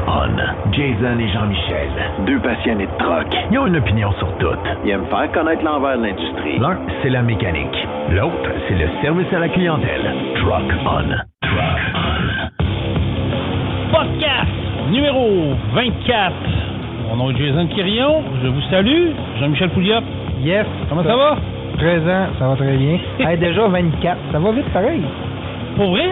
On. Jason et Jean-Michel. Deux passionnés de truck. Ils ont une opinion sur tout. Ils aiment faire connaître l'envers de l'industrie. L'un, c'est la mécanique. L'autre, c'est le service à la clientèle. Truck On. Truck On. Podcast numéro 24. Mon nom est Jason Quirion. Je vous salue. Jean-Michel Pouliot. Yes. Comment ça va? Présent, ça va très bien. Hey, déjà 24, ça va vite pareil. Pour vrai,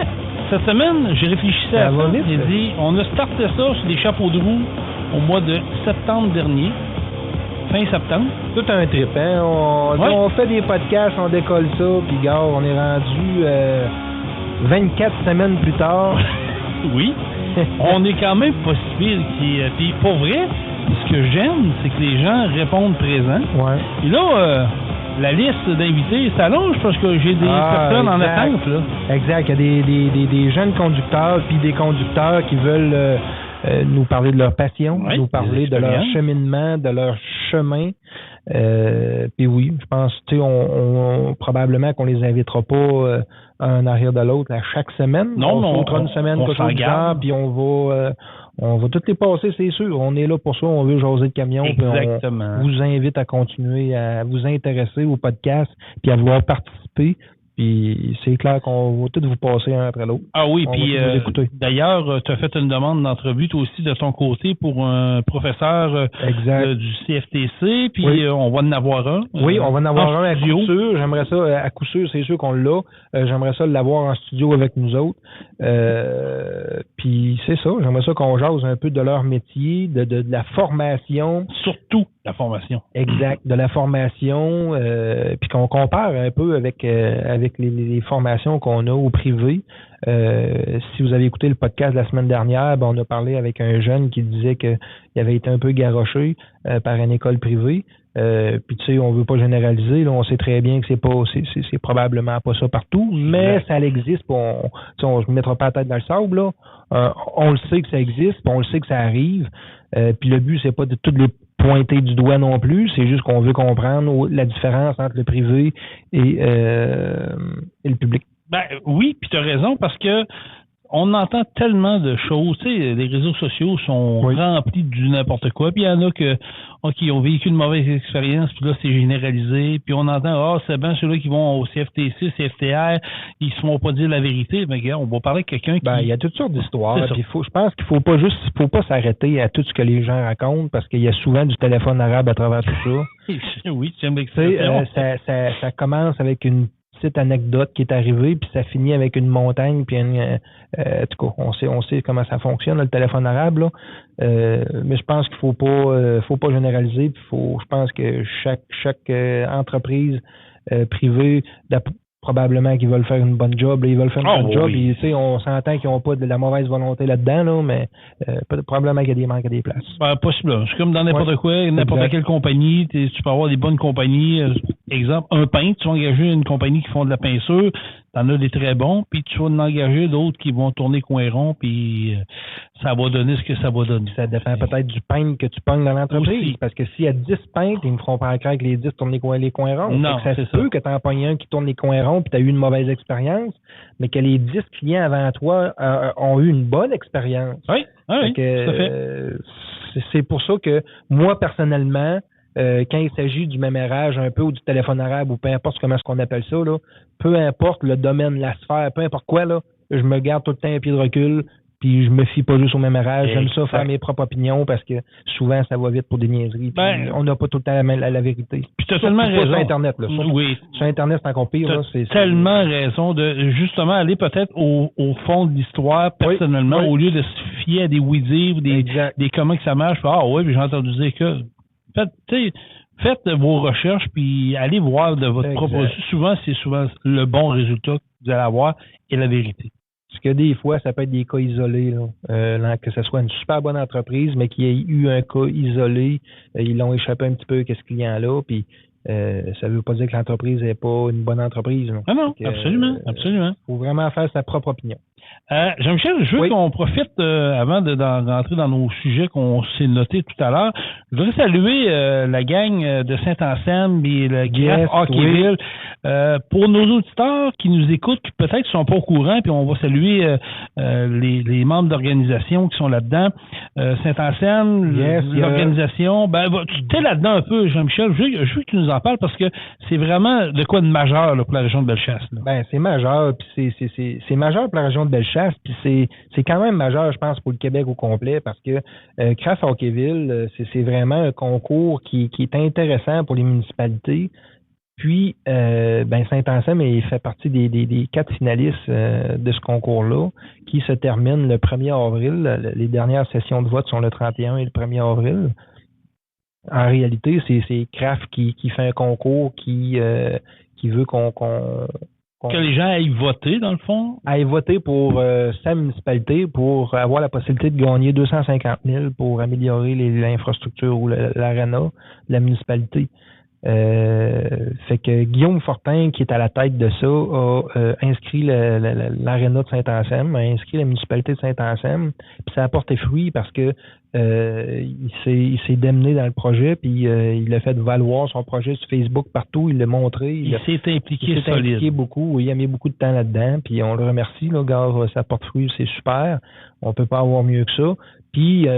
cette semaine, j'ai réfléchi à ça. Vite, j'ai dit, on a starté ça sur des chapeaux de roue au mois de septembre dernier. Fin septembre. Tout un trip, hein? On fait des podcasts, on décolle ça, puis gars, on est rendu 24 semaines plus tard. Oui. On est quand même pas si pire. Puis pour vrai, ce que j'aime, c'est que les gens répondent présent. Ouais. Et là, la liste d'invités s'allonge parce que j'ai des personnes en attente. Là. Exact. Il y a des jeunes conducteurs puis des conducteurs qui veulent nous parler de leur passion, nous parler de leur cheminement, de leur chemin. Puis oui, je pense, tu sais, on probablement qu'on les invitera pas un arrière de l'autre à chaque semaine. Non, on fera une semaine, on s'en garde. puis on va toutes les passer, c'est sûr. On est là pour ça, on veut jaser de camion. Exactement. On vous invite à continuer à vous intéresser au podcast puis à vouloir participer. Puis c'est clair qu'on va tous vous passer un après l'autre. Ah oui, puis d'ailleurs, tu as fait une demande d'entrevue toi aussi de ton côté pour un professeur du CFTC, puis oui. On va en avoir un. Oui, on va en avoir un à coup sûr. J'aimerais ça, à coup sûr, c'est sûr qu'on l'a. J'aimerais ça l'avoir en studio avec nous autres. Puis c'est ça, j'aimerais ça qu'on jase un peu de leur métier, de la formation. Surtout la formation. Exact, de la formation, puis qu'on compare un peu avec les formations qu'on a au privé. Si vous avez écouté le podcast de la semaine dernière, on a parlé avec un jeune qui disait qu'il avait été un peu garroché par une école privée. Puis tu sais, on veut pas généraliser, là, on sait très bien que c'est probablement pas ça partout, mais ça existe. On ne mettra pas la tête dans le sable, là. On le sait que ça existe, on le sait que ça arrive. Puis le but, c'est pas de toutes les pointer du doigt non plus, c'est juste qu'on veut comprendre la différence entre le privé et le public. Ben oui, puis tu as raison, parce que on entend tellement de choses, tu sais, les réseaux sociaux sont remplis du n'importe quoi, puis il y en a qui ont vécu une mauvaise expérience, puis là c'est généralisé, puis on entend c'est bien ceux-là qui vont au CFTC, CFTR, ils se font pas dire la vérité, mais regarde, on va parler avec quelqu'un qui... il y a toutes sortes d'histoires, puis je pense qu'il faut pas s'arrêter à tout ce que les gens racontent, parce qu'il y a souvent du téléphone arabe à travers tout ça. Oui, j'aime l'expression. Ça commence avec une petite anecdote qui est arrivée, puis ça finit avec une montagne, puis en tout cas, on sait comment ça fonctionne, le téléphone arabe, là. Mais je pense qu'il faut pas généraliser, puis je pense que chaque entreprise privée, probablement qu'ils veulent faire une bonne job, là, ils veulent faire une bonne job, et tu sais, on s'entend qu'ils n'ont pas de la mauvaise volonté là-dedans, là, mais probablement qu'il y a des manques à des places. Possible. C'est comme dans n'importe quoi, n'importe quelle compagnie, tu peux avoir des bonnes compagnies. Exemple, un peintre, tu vas engager une compagnie qui font de la peinture, t'en as des très bons, puis tu vas en engager d'autres qui vont tourner coin rond, puis ça va donner ce que ça va donner. Ça dépend peut-être du peintre que tu pognes dans l'entreprise, aussi. Parce que s'il y a 10 peintres, ils ne feront pas croire que les 10 tournent les coins ronds. Non, ça se peut que tu en pognes un qui tourne les coins ronds, puis tu as eu une mauvaise expérience, mais que les 10 clients avant toi ont eu une bonne expérience. Oui, tout à fait. C'est pour ça que moi, personnellement, quand il s'agit du mémérage un peu ou du téléphone arabe ou peu importe comment est-ce qu'on appelle ça, là, peu importe le domaine, la sphère, peu importe quoi, là, je me garde tout le temps un pied de recul, puis je me fie pas juste au mémérage. J'aime ça faire mes propres opinions parce que souvent ça va vite pour des niaiseries. On n'a pas tout le temps la vérité. Puis tu as tellement raison. Sur Internet, là. Sur Internet, c'est encore pire. C'est tellement raison de justement aller peut-être au fond de l'histoire personnellement, au lieu de se fier à des oui-dire ou des comment que ça marche. Puis j'ai entendu dire que faites vos recherches puis allez voir de votre propre. C'est souvent le bon résultat que vous allez avoir et la vérité. Parce que des fois, ça peut être des cas isolés, là, que ce soit une super bonne entreprise, mais qu'il y ait eu un cas isolé, ils l'ont échappé un petit peu à ce client-là, puis ça ne veut pas dire que l'entreprise n'est pas une bonne entreprise. Là. Ah non, absolument. Il faut vraiment faire sa propre opinion. Jean-Michel, je veux qu'on profite, avant d'entrer dans nos sujets qu'on s'est notés tout à l'heure, je voudrais saluer la gang de Saint-Anselme et le GF Hockeyville. Pour nos auditeurs qui nous écoutent, qui peut-être ne sont pas au courant, puis on va saluer les membres d'organisation qui sont là-dedans. Saint-Anselme, l'organisation. Tu es là-dedans un peu, Jean-Michel. Je veux que tu nous en parles parce que c'est vraiment de quoi de majeur là, pour la région de Bellechasse. C'est majeur, puis c'est majeur pour la région de Bellechasse, puis c'est quand même majeur, je pense, pour le Québec au complet, parce que Craft Hockeyville, c'est vraiment un concours qui est intéressant pour les municipalités. Puis, Saint-Anselme fait partie des 4 finalistes de ce concours-là, qui se termine le 1er avril. Les dernières sessions de vote sont le 31 et le 1er avril. En réalité, c'est Craft qui fait un concours qui veut que les gens aillent voter, dans le fond? Aillent voter pour sa municipalité pour avoir la possibilité de gagner 250 000 pour améliorer l'infrastructure ou l'aréna de la municipalité. Fait que Guillaume Fortin, qui est à la tête de ça, a inscrit l'aréna de Saint-Anselme, a inscrit la municipalité de Saint-Anselme, puis ça a porté fruit parce que il s'est démené dans le projet, puis il a fait valoir son projet sur Facebook partout, il l'a montré. Il s'est impliqué beaucoup, il a mis beaucoup de temps là-dedans, puis on le remercie, là, gars, ça porte fruit, c'est super, on peut pas avoir mieux que ça. Puis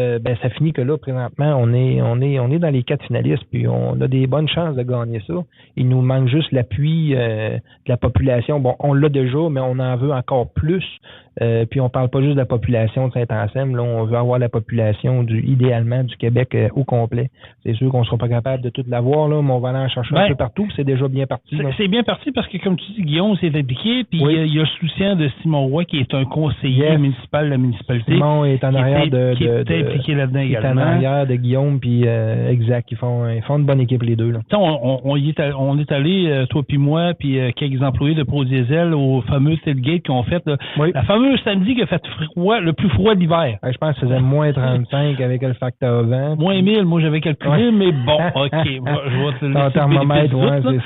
ça finit que là, présentement, on est dans les 4 finalistes, puis on a des bonnes chances de gagner ça. Il nous manque juste l'appui de la population. Bon, on l'a déjà, mais on en veut encore plus. Puis on parle pas juste de la population de Saint-Anselme, là, on veut avoir la population idéalement du Québec au complet. C'est sûr qu'on ne sera pas capable de tout l'avoir, là, mais on va aller en chercher un peu partout, c'est déjà bien parti. C'est bien parti parce que, comme tu dis, Guillaume s'est impliqué, puis il y a le soutien de Simon Roy, qui est un conseiller municipal de la municipalité. Simon est en arrière qui est impliqué là-dedans également. Il est en arrière de Guillaume, puis exact, ils font une bonne équipe les deux. Là. On est allé, toi puis moi, puis quelques employés de ProDiesel au fameux tailgate qu'on fait, la fameuse samedi qui a fait froid, le plus froid d'hiver. Je pense que ça faisait moins 35 avec le facteur vent. Moins 1000, moi j'avais calculé, mais bon, OK. Je vais te laisser un thermomètre,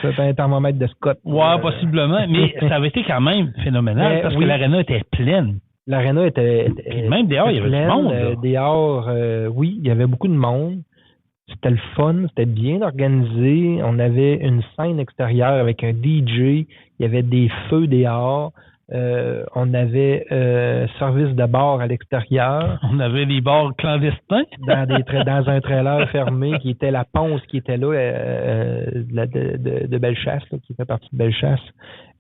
c'est un thermomètre de Scott. Ouais, possiblement, mais ça avait été quand même phénoménal parce que l'aréna était pleine. L'aréna était même dehors, il y avait du monde. Dehors, oui, il y avait beaucoup de monde. C'était le fun, c'était bien organisé. On avait une scène extérieure avec un DJ. Il y avait des feux dehors. On avait service de bar à l'extérieur. On avait des bars clandestins. dans un trailer fermé qui était la Ponce qui était là de Bellechasse, là, qui fait partie de Bellechasse.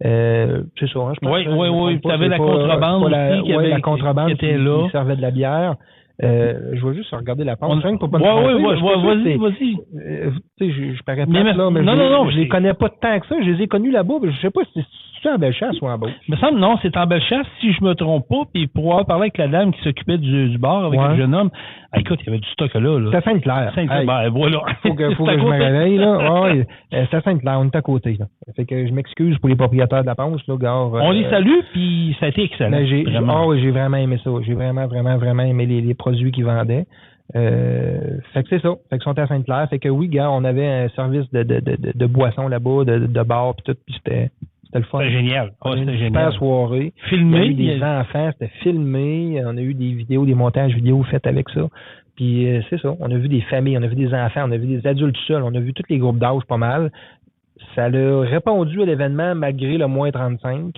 C'est ça, hein, je pense. Oui. Tu avais la contrebande aussi. La contrebande qui était là. Qui servait de la bière. Je vais juste regarder la Ponce. Vas-y. Je parais pas là, mais non, je les connais pas tant que ça. Je les ai connus là-bas, mais je sais pas si c'est en Bellechasse ou en Beauce. Il me semble non, c'est en Bellechasse, si je me trompe pas, puis pour avoir parlé avec la dame qui s'occupait du bar avec le jeune homme, écoute, il y avait du stock là. C'est à Sainte-Claire. Voilà. Faut que je me réveille, là. C'est à Sainte-Claire, on est à côté, là. Fait que je m'excuse pour les propriétaires de la Ponce, là, gars. On les salue, puis ça a été excellent. J'ai vraiment aimé ça. J'ai vraiment aimé les produits qu'ils vendaient. Fait que c'est ça. Fait qu'ils sont à Sainte-Claire. Fait que oui, gars, on avait un service de boissons là-bas, de bar, puis tout, puis c'était le fun. C'était génial. C'était une super soirée. Filmé. Il y a eu des enfants, c'était filmé. On a eu des vidéos, des montages vidéo faits avec ça. Puis c'est ça. On a vu des familles, on a vu des enfants, on a vu des adultes seuls, on a vu tous les groupes d'âge pas mal. Ça a répondu à l'événement malgré le moins 35.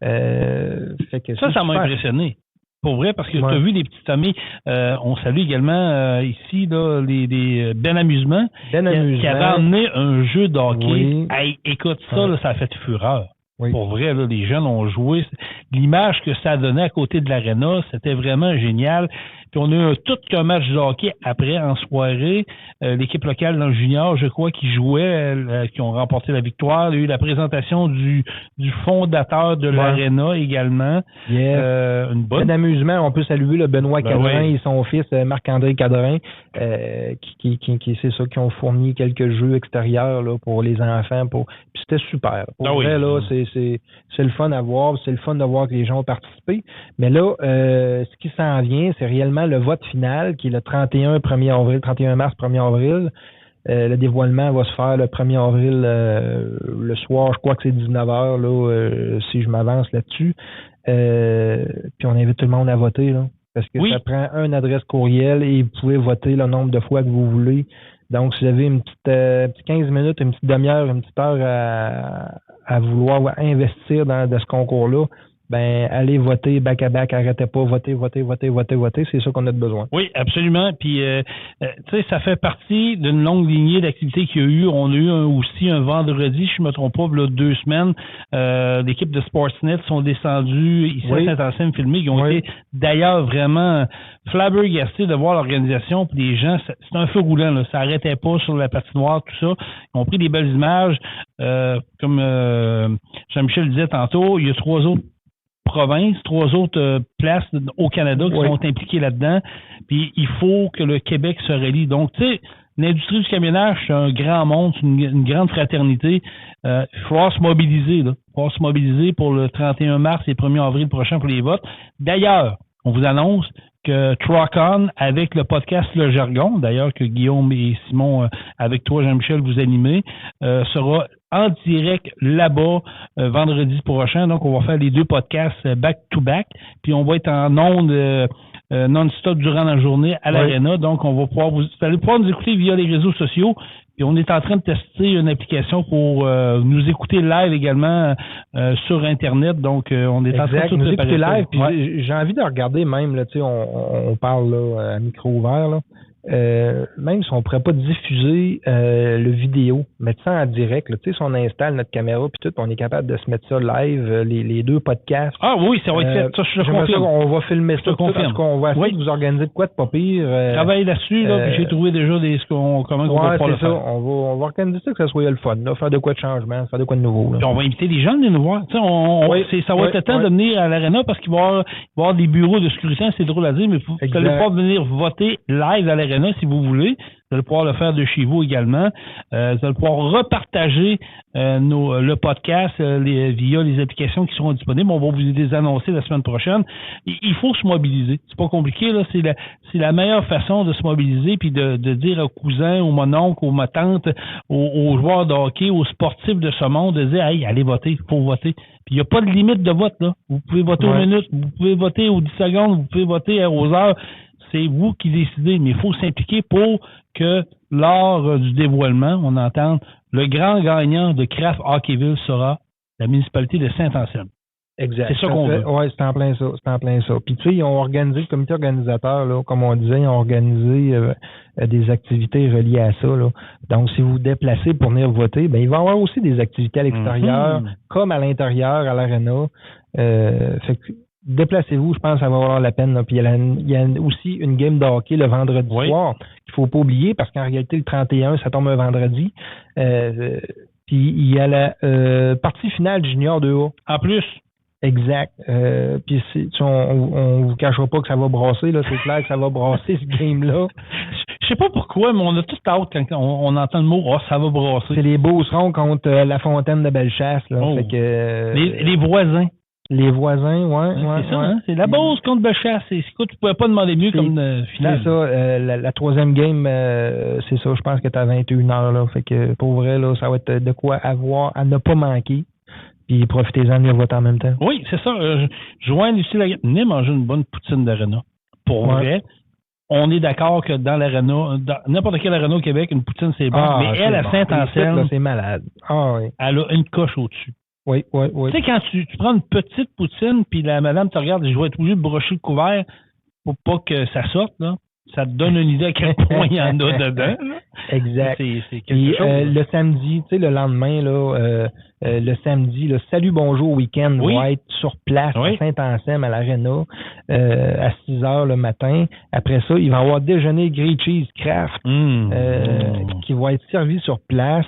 Fait que ça m'a impressionné. Pour vrai, parce que tu as vu des petites familles. On salue également ici là, des Ben Amusement qui avait emmené un jeu de hockey. Oui. Hey, écoute, ça, là, ça a fait fureur. Oui. Pour vrai, là, les jeunes ont joué. L'image que ça donnait à côté de l'aréna, c'était vraiment génial. Puis on a eu tout qu'un match de hockey après, en soirée. L'équipe locale dans le junior, je crois, qui jouait, qui ont remporté la victoire. Il y a eu la présentation du fondateur de l'aréna également. Yes. Une bonne amusement. On peut saluer le Benoît Cadrin et son fils Marc-André Cadrin, qui c'est ça, qui ont fourni quelques jeux extérieurs là, pour les enfants. Puis c'était super. Pour vrai, là, c'est le fun à voir. C'est le fun de voir que les gens ont participé. Mais là, ce qui s'en vient, c'est réellement le vote final, qui est le 31 mars, 1er avril. Le dévoilement va se faire le 1er avril le soir, je crois que c'est 19h, là, si je m'avance là-dessus. Puis on invite tout le monde à voter, là, parce que ça prend une adresse courriel et vous pouvez voter le nombre de fois que vous voulez. Donc, si vous avez une petite 15 minutes, une petite demi-heure, une petite heure à vouloir investir dans ce concours-là, ben allez voter back-à-back, arrêtez pas, votez. C'est ça qu'on a besoin. Oui, absolument. Puis, tu sais, ça fait partie d'une longue lignée d'activités qu'il y a eu. On a eu aussi un vendredi, je ne me trompe pas, là, 2 semaines, l'équipe de Sportsnet sont descendus ici à Saint-Anselme filmer. Ils ont été d'ailleurs vraiment flabbergastés de voir l'organisation. Puis les gens, c'est un feu roulant, là. Ça n'arrêtait pas sur la patinoire, tout ça. Ils ont pris des belles images. Comme Jean-Michel disait tantôt, il y a 3 autres provinces, 3 autres places au Canada qui sont impliquées là-dedans. Puis il faut que le Québec se relie. Donc, tu sais, l'industrie du camionnage, c'est un grand monde, c'est une grande fraternité. Il va falloir se mobiliser, là. Il va falloir se mobiliser pour le 31 mars et 1er avril prochain pour les votes. D'ailleurs, on vous annonce que Truck On, avec le podcast Le Jargon, d'ailleurs que Guillaume et Simon, avec toi Jean-Michel, vous animez, sera en direct là-bas vendredi prochain. Donc, on va faire les 2 podcasts back-to-back, puis on va être en ondes non-stop durant la journée à l'Arena. Donc, on va pouvoir vous allez pouvoir nous écouter via les réseaux sociaux. Puis on est en train de tester une application pour nous écouter live également sur Internet. Donc, on est en train de nous écouter live. Puis j'ai envie de regarder même, là, tu sais, on parle là, à micro ouvert, là. Même si on ne pourrait pas diffuser le vidéo, mettre ça en direct, là, tu sais, si on installe notre caméra puis tout, on est capable de se mettre ça live, les 2 podcasts. Ah oui, ça va être fait. Ça, je confirme. On va filmer ça. On va essayer de vous organiser de quoi de pas pire. Travailler là-dessus, là, puis j'ai trouvé déjà comment on va pouvoir le faire. On va organiser ça que ça soit le fun, là, faire de quoi de changement, faire de quoi de nouveau. Là. Puis on va inviter les gens à venir nous voir. Ça va être le temps de venir à l'Arena parce qu'il va y avoir des bureaux de scrutin, c'est drôle à dire, mais vous allez pouvoir venir voter live à l'Arena si vous voulez. Vous allez pouvoir le faire de chez vous également. Vous allez pouvoir repartager le podcast via les applications qui seront disponibles. On va vous les annoncer la semaine prochaine. Il faut se mobiliser. C'est pas compliqué, là. C'est la meilleure façon de se mobiliser puis de dire aux cousins, aux mononcles, aux tantes, aux joueurs de hockey, aux sportifs de ce monde, de dire, hey, allez voter, il faut voter. Puis il n'y a pas de limite de vote, là. Vous pouvez voter aux minutes, vous pouvez voter aux 10 secondes, vous pouvez voter aux heures. C'est vous qui décidez, mais il faut s'impliquer pour que lors du dévoilement, on entende le grand gagnant de Craft Hockeyville sera la municipalité de Saint-Anselme. Exact. C'est ça qu'on veut. Oui, c'est en plein ça. Puis tu sais, ils ont organisé, le comité organisateur, là, comme on disait, ils ont organisé des activités reliées à ça. Là. Donc, si vous vous déplacez pour venir voter, ben il va y avoir aussi des activités à l'extérieur, comme à l'intérieur, à l'Arena. Fait que déplacez-vous, je pense que ça va valoir la peine. Là. Puis il y a aussi une game de hockey le vendredi soir qu'il faut pas oublier parce qu'en réalité, le 31, ça tombe un vendredi. Puis il y a la partie finale junior 2A. En plus. Exact. Puis on vous cachera pas que ça va brasser, là. C'est clair que ça va brasser ce game-là. Je sais pas pourquoi, mais on a tout hâte quand on entend le mot « ça va brasser ». C'est les Beaucerons contre la Fontaine de Bellechasse. Là. Oh. Fait que, les voisins. Les voisins, ouais. C'est ça, hein? C'est la Beauce contre Bellechasse. Écoute, tu pouvais pas demander mieux comme finale. C'est ça. La troisième game, c'est ça. Je pense que t'as 21h, là. Fait que, pour vrai, là, ça va être de quoi avoir à ne pas manquer. Puis profitez-en de venir voter en même temps. Oui, c'est ça. Joindre ici, venez manger une bonne poutine d'Arena. Pour vrai, on est d'accord que dans l'Arena, dans n'importe quel Arena au Québec, une poutine, c'est bon. Mais elle, à Saint-Anselme, c'est malade. Elle a une coche au-dessus. Oui. Tu sais, quand tu prends une petite poutine, puis la madame te regarde et je vais être obligé de brocher le couvert pour pas que ça sorte, là. Ça te donne une idée à quel point il y en a dedans. Là. Exact. C'est quelque chose. Le samedi, tu sais, le lendemain, là, le samedi, le Salut Bonjour Week-end va être sur place à Saint-Anselme, à l'Arena, à 6h le matin. Après ça, il va y avoir déjeuner Grilled Cheese Craft qui va être servi sur place.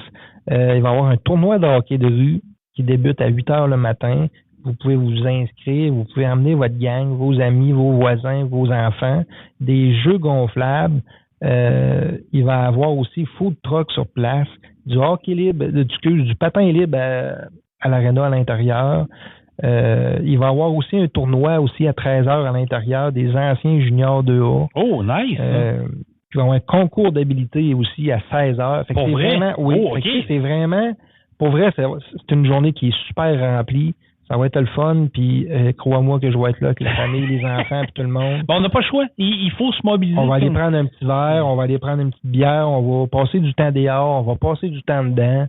Il va y avoir un tournoi de hockey de rue qui débute à 8h le matin. Vous pouvez vous inscrire, vous pouvez emmener votre gang, vos amis, vos voisins, vos enfants, des jeux gonflables. Il va y avoir aussi food truck sur place, du hockey libre, du patin libre à l'Arena à l'intérieur. Il va y avoir aussi un tournoi aussi à 13h à l'intérieur des anciens juniors 2A. Oh, nice! Puis il va y avoir un concours d'habilité aussi à 16h. Fait que c'est vrai? Vraiment, oui, okay. C'est vraiment, pour vrai, c'est une journée qui est super remplie. Ça va être le fun, puis crois-moi que je vais être là avec la famille, les enfants, puis tout le monde. Bon, on n'a pas le choix. Il faut se mobiliser. On va aller prendre un petit verre, on va aller prendre une petite bière, on va passer du temps dehors, on va passer du temps dedans,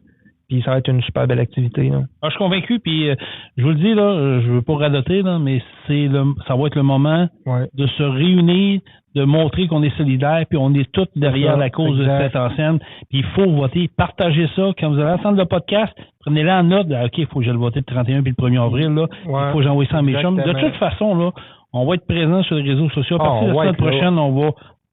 puis ça va être une super belle activité. Là. Je suis convaincu, puis je vous le dis, là, je veux pas radoter, là, mais ça va être le moment de se réunir, de montrer qu'on est solidaires, puis on est tous derrière la cause de cette enseigne. Puis il faut voter, partagez ça. Quand vous allez entendre le podcast, prenez-le en note. OK, il faut que je le vote le 31 puis le 1er avril. Là. Il faut que j'envoie ça à mes chums. De toute façon, là, on va être présent sur les réseaux sociaux. À partir de la semaine prochaine,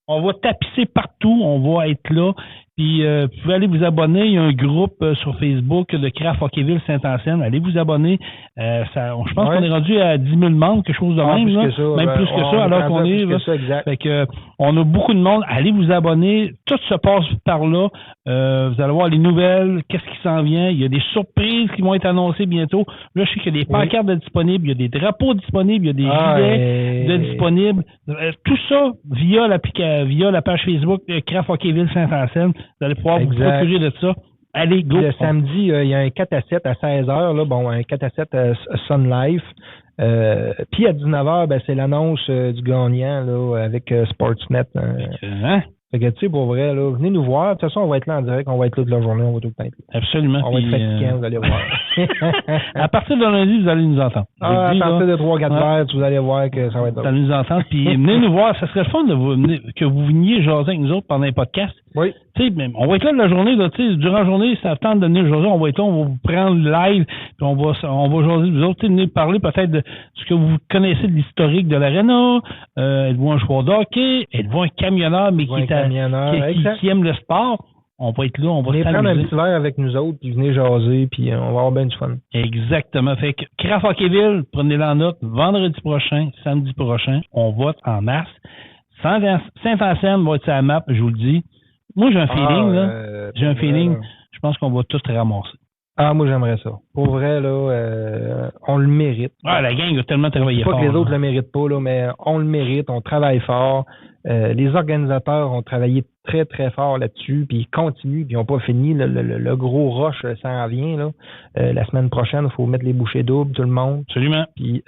on va tapisser partout. On va être là. Puis, vous pouvez aller vous abonner. Il y a un groupe sur Facebook de Craft Hockeyville Saint-Anselme. Allez vous abonner. Je pense qu'on est rendu à 10 000 membres, quelque chose de même. Plus que ça, même plus que ça, alors qu'on est. Là. Fait que, on a beaucoup de monde. Allez vous abonner. Tout se passe par là. Vous allez voir les nouvelles, qu'est-ce qui s'en vient. Il y a des surprises qui vont être annoncées bientôt. Là, je sais qu'il y a des pancartes disponibles, il y a des drapeaux disponibles, il y a des gilets disponibles. Tout ça via la page Facebook de Craft Hockeyville Saint-Anselme. Vous allez pouvoir vous procurer de ça. Allez, go! Le samedi, il y a un 4-7 à 16h, là, un 4-7 Sun Life. Puis à 19h, c'est l'annonce du gagnant là, avec Sportsnet. Fait que, tu sais, pour vrai, là, venez nous voir. De toute façon, on va être là en direct, on va être là toute la journée, on va tout le temps être là. Absolument. On va être fatiguant, vous allez voir. À partir de lundi, vous allez nous entendre. À partir de 3-4 heures, vous allez voir que ça va être là. Vous allez nous entendre, puis venez nous voir. Ça serait le fun que vous veniez jaser avec nous autres pendant un podcast. Oui. Tu sais, on va être là de la journée, là, tu sais, durant la journée, ça tente de venir jaser, on va être là, on va vous prendre live, puis on va jaser vous autres, venir parler peut-être de ce que vous connaissez de l'historique de l'aréna, êtes-vous un joueur de hockey, êtes-vous un camionneur, mais qui aime le sport. On va être là, on va venez prendre un petit verre avec nous autres, puis venez jaser, puis on va avoir bien du fun. Exactement. Fait que Craft Hockeyville, prenez-le en note, vendredi prochain, samedi prochain, on vote en masse. Saint-Anselme va être sur la map, je vous le dis. Moi, j'ai un feeling, là. J'ai un feeling, je pense qu'on va tous ramasser. Moi, j'aimerais ça. Pour vrai, là, on le mérite. La gang a tellement travaillé fort. Pas que les autres le méritent pas, là, mais on le mérite, on travaille fort. Les organisateurs ont travaillé très, très fort là-dessus, puis ils continuent, puis ils n'ont pas fini. Le gros rush s'en vient, là. La semaine prochaine, il faut mettre les bouchées doubles, tout le monde. Absolument. Puis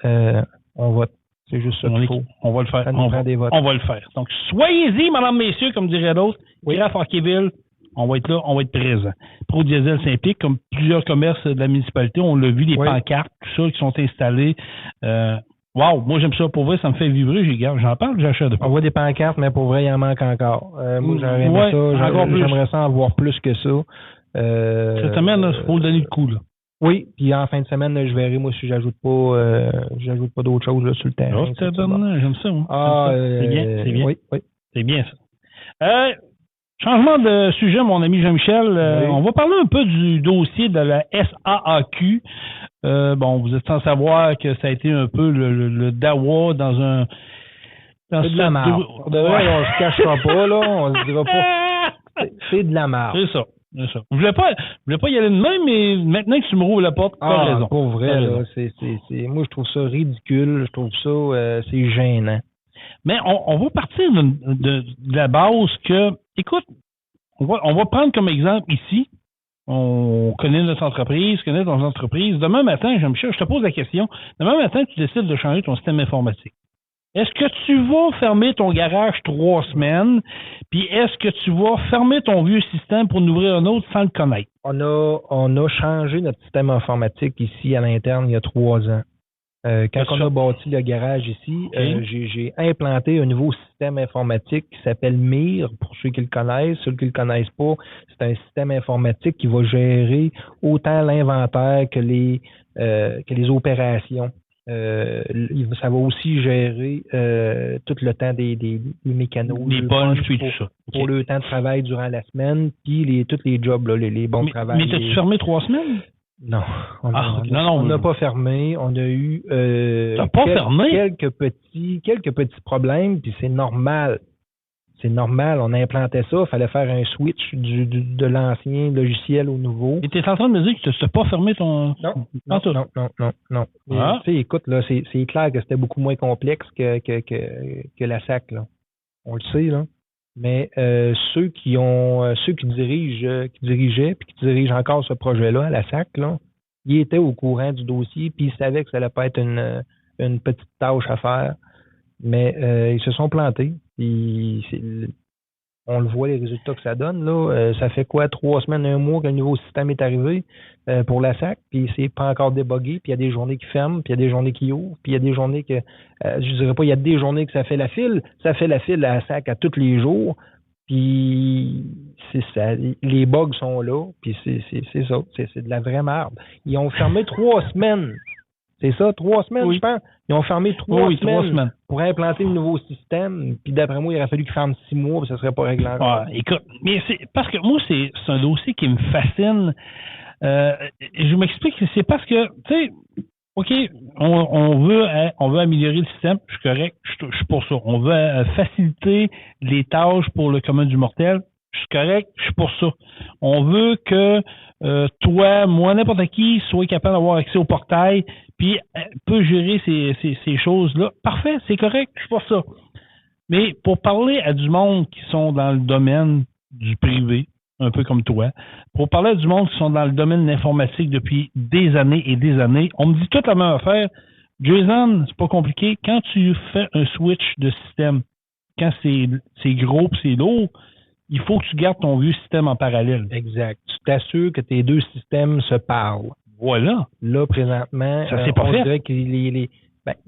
on va... C'est juste ça qu'il faut. On va le faire. On va le faire. Donc, soyez-y, mesdames, messieurs, comme diraient d'autres. Craft Hockeyville, on va être là, on va être présent. Pro Diesel s'implique, comme plusieurs commerces de la municipalité. On l'a vu, les pancartes, tout ça, qui sont installés. Wow, moi, j'aime ça. Pour vrai, ça me fait vibrer. J'en parle, j'achète. On voit des pancartes, mais pour vrai, il en manque encore. Moi, j'aimerais ça en voir plus que ça. Cette semaine, il faut le donner le coup, là. Oui, puis en fin de semaine, là, je verrai, moi, si j'ajoute pas d'autres choses là, sur le terrain. J'aime ça, moi. C'est bien. Oui. C'est bien, ça. Changement de sujet, mon ami Jean-Michel. On va parler un peu du dossier de la SAAQ. Vous êtes sans savoir que ça a été un peu le dawa dans un... C'est de la marde. On se cachera pas, là. On se dira pas. C'est de la marde. C'est ça. Je voulais pas y aller de même, mais maintenant que tu me rouvres la porte, t'as raison. Pour vrai, là, moi, je trouve ça ridicule. Je trouve ça, c'est gênant. Mais on va partir de la base que, écoute, on va prendre comme exemple ici, on connaît notre entreprise, connaît ton entreprise. Demain matin, Jean-Michel, je te pose la question, demain matin, tu décides de changer ton système informatique. Est-ce que tu vas fermer ton garage 3 semaines, puis est-ce que tu vas fermer ton vieux système pour en ouvrir un autre sans le connaître? On a changé notre système informatique ici à l'interne il y a 3 ans. Quand on a bâti le garage ici, j'ai implanté un nouveau système informatique qui s'appelle MIR, pour ceux qui le connaissent. Ceux qui ne le connaissent pas, c'est un système informatique qui va gérer autant l'inventaire que les opérations. Ça va aussi gérer tout le temps des mécanos. Les punches puis tout ça. Pour le temps de travail durant la semaine, puis tous les jobs, là, les bons de travail. Mais t'as-tu fermé 3 semaines? Non. On n'a pas fermé. On a eu quelques petits problèmes, puis c'est normal. C'est normal, on implantait ça, il fallait faire un switch de l'ancien logiciel au nouveau. Et tu es en train de me dire que tu n'as pas fermé ton... Non. Tu sais, écoute, là, c'est clair que c'était beaucoup moins complexe que la SAC, là. On le sait, là. Mais ceux qui dirigeaient puis qui dirigent encore ce projet-là à la SAC, là, ils étaient au courant du dossier, puis ils savaient que ça allait pas être une petite tâche à faire. Mais ils se sont plantés. On le voit, les résultats que ça donne. Là. Ça fait quoi, 3 semaines, 1 mois que le nouveau système est arrivé pour la SAC, puis c'est pas encore débogué, puis il y a des journées qui ferment, puis il y a des journées qui ouvrent, puis il y a des journées que, je dirais pas, il y a des journées que ça fait la file à la SAC à tous les jours, puis c'est ça, les bugs sont là, puis c'est ça, c'est de la vraie merde. Ils ont fermé 3 semaines. C'est ça, 3 semaines, oui. Je pense. Ils ont fermé 3 semaines pour implanter le nouveau système. Puis d'après moi, il aurait fallu qu'ils ferment 6 mois, puis ça serait pas réglé encore. Écoute, mais c'est parce que moi, c'est un dossier qui me fascine. Je m'explique, c'est parce que, tu sais, OK, on veut améliorer le système, je suis correct, je suis pour ça. On veut faciliter les tâches pour le commun du mortel, je suis correct, je suis pour ça. On veut que toi, moi, n'importe qui soit capable d'avoir accès au portail, puis peut gérer ces choses-là. Parfait, c'est correct, je suis pour ça. Mais pour parler à du monde qui sont dans le domaine du privé, un peu comme toi, pour parler à du monde qui sont dans le domaine de l'informatique depuis des années et des années, on me dit toute la même affaire. Jason, c'est pas compliqué. Quand tu fais un switch de système, quand c'est gros et c'est lourd, il faut que tu gardes ton vieux système en parallèle. Exact. Tu t'assures que tes deux systèmes se parlent. Voilà. Là, présentement, ça c'est pas fait. Dirait que mais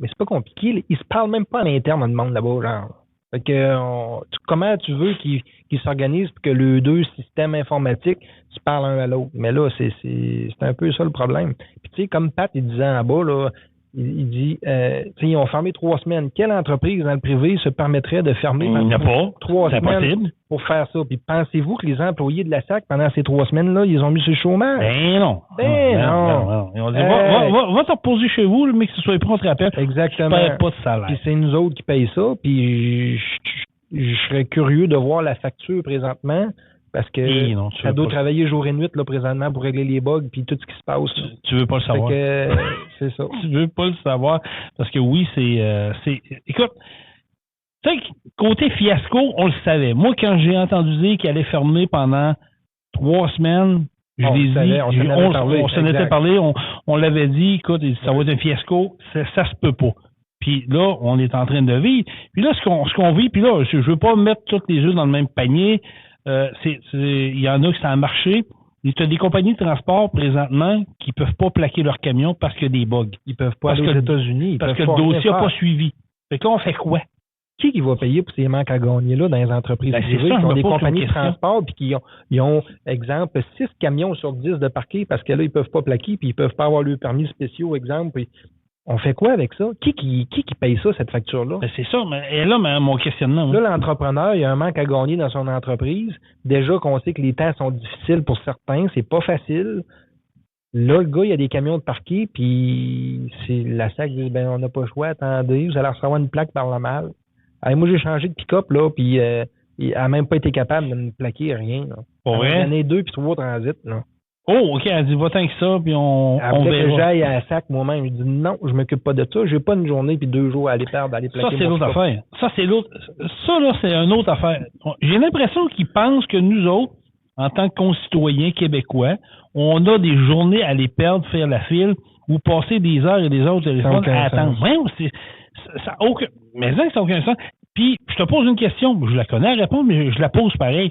c'est pas compliqué. Ils se parlent même pas à l'interne, on demande là-bas, genre. Fait que comment tu veux qu'ils s'organisent pour que les deux systèmes informatiques se parlent un à l'autre? Mais là, c'est un peu ça le problème. Puis tu sais, comme Pat, il disait en bas, là, il dit, ils ont fermé 3 semaines. Quelle entreprise dans le privé se permettrait de fermer pendant 3 semaines possible pour faire ça? Puis pensez-vous que les employés de la SAC, pendant ces 3 semaines-là, ils ont mis sur le chômage? Ben non. Non. Ils ont dit, va te reposer chez vous, mais que ce soit pris, on te rappelle. Exactement. Tu perds pas de salaire. Puis c'est nous autres qui payent ça. Puis je serais curieux de voir la facture présentement. Parce que ça doit travailler jour et nuit là, présentement pour régler les bugs puis tout ce qui se passe. Tu veux pas le savoir. C'est ça. Tu veux pas le savoir. Parce que oui, c'est écoute, tu sais, côté fiasco, on le savait. Moi, quand j'ai entendu dire qu'il allait fermer pendant 3 semaines, je l'ai dit, on s'en était parlé, on l'avait dit, écoute, ça va être un fiasco, ça se peut pas. Puis là, on est en train de vivre. Puis là, ce qu'on vit, puis là, je veux pas mettre tous les œufs dans le même panier. Il y en a qui ça a marché. Tu as des compagnies de transport présentement qui peuvent pas plaquer leurs camions parce qu'il y a des bugs. Ils peuvent pas aller aux États-Unis. Parce que le dossier n'a pas suivi. Fait que là, on fait quoi? Qui va payer pour ces manques à gagner là dans les entreprises privées qui ont des compagnies de transport puis qui ont, exemple, 6 camions sur 10 de parquet parce que là, ils peuvent pas plaquer puis ils peuvent pas avoir le permis spéciaux, exemple. Puis on fait quoi avec ça? Qui paye ça, cette facture-là? Ben c'est ça. Et là, mon questionnement. Là, l'entrepreneur, il y a un manque à gagner dans son entreprise. Déjà qu'on sait que les temps sont difficiles pour certains, c'est pas facile. Là, le gars, il y a des camions de parquet, puis c'est la SAC dit, on n'a pas le choix, attendez, vous allez recevoir une plaque par la malle. Allez, moi, j'ai changé de pick-up, là, puis il n'a même pas été capable de me plaquer, rien. Pour vrai? J'en ai 2 puis 3 transits, là. Oh, OK, elle dit, va-t'en que ça, puis on verra. Que j'aille à la SAC moi-même. Je dis, non, je m'occupe pas de ça. J'ai pas une journée puis 2 jours à aller perdre, aller plaquer. Ça, c'est l'autre affaire. Ça, là, c'est une autre affaire. J'ai l'impression qu'ils pensent que nous autres, en tant que concitoyens québécois, on a des journées à aller perdre, faire la file, ou passer des heures et des heures au téléphone à attendre. Ouais, ça n'a aucun... Mais ça n'a aucun sens. Puis, je te pose une question. Je la connais à répondre, mais je la pose pareil.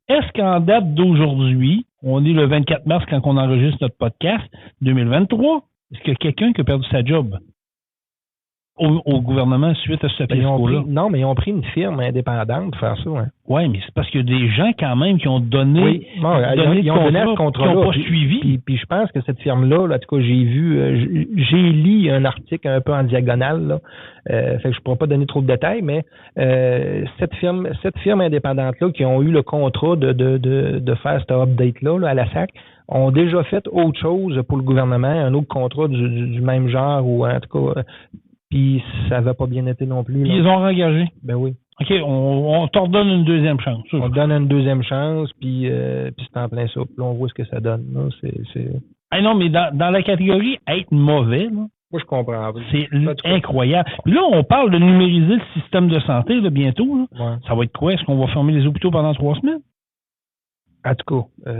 Est-ce qu'en date d'aujourd'hui, on est le 24 mars quand on enregistre notre podcast, 2023, est-ce qu'il y a quelqu'un qui a perdu sa job au gouvernement suite à ce fiasco-là? Non, mais ils ont pris une firme indépendante pour faire ça. Hein. Oui, mais c'est parce qu'il y a des gens quand même qui ont donné, ils ont donné ce contrat-là, qui n'ont pas suivi. Puis je pense que cette firme-là, en tout cas, j'ai lu un article un peu en diagonale, là, fait que je ne pourrais pas donner trop de détails, mais cette firme indépendante-là qui ont eu le contrat de faire cet update-là là, à la SAC, ont déjà fait autre chose pour le gouvernement, un autre contrat du même genre, ou en tout cas... Puis ça n'avait pas bien été non plus. Puis ils ont engagé. Ben oui. OK, on te redonne une deuxième chance. On donne une deuxième chance, puis c'est en plein ça. Puis là, on voit ce que ça donne. Là. C'est... Ah non, mais dans la catégorie être mauvais, là, moi, je comprends. C'est incroyable. Puis là, on parle de numériser le système de santé là, bientôt. Là. Ouais. Ça va être quoi? Est-ce qu'on va fermer les hôpitaux pendant 3 semaines? En tout cas,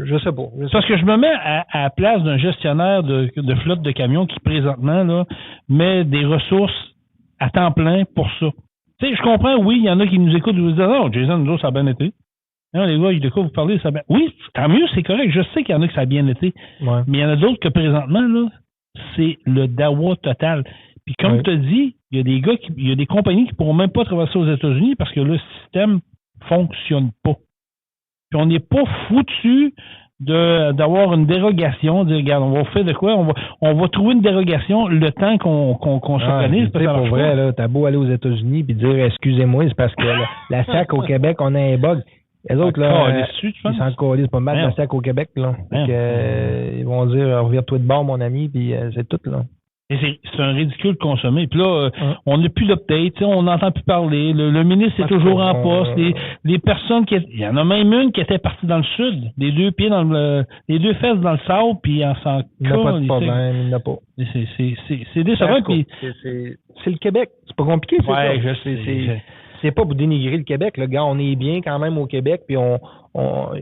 je sais pas. Parce que je me mets à la place d'un gestionnaire de flotte de camions qui, présentement, là, met des ressources à temps plein pour ça. Tu sais, je comprends, oui, il y en a qui nous écoutent et vous disent, non, Jason, nous autres, ça a bien été. Non, les gars, de quoi vous parlez, ça a bien... Oui, tant mieux, c'est correct. Je sais qu'il y en a que ça a bien été. Ouais. Mais il y en a d'autres que présentement, là, c'est le dawa total. Puis comme tu as dit, il y a des gars il y a des compagnies qui ne pourront même pas traverser aux États-Unis parce que le système fonctionne pas. Puis on n'est pas foutu d'avoir une dérogation, de dire, regarde, on va faire de quoi? On va trouver une dérogation le temps qu'on s'organise. Pour vrai, là, t'as beau aller aux États-Unis puis dire excusez-moi, c'est parce que la SAC au Québec, on a un bug. Les autres, là, ils s'en collent pas mal de la SAC au Québec, là. Ils vont dire reviens-toi de bord, mon ami, puis c'est tout, là. Et c'est un ridicule consommé. Puis là, on n'a plus d'update, on n'entend plus parler. Le ministre est toujours en poste. Les personnes il y en a même une qui était partie dans le sud, les deux pieds les deux fesses dans le sable, puis on s'en il n'y a pas de problème, il n'y en a pas. C'est décevant. C'est le Québec. C'est pas compliqué, c'est ça. Je sais, c'est pas pour dénigrer le Québec. Le gars, on est bien quand même au Québec, puis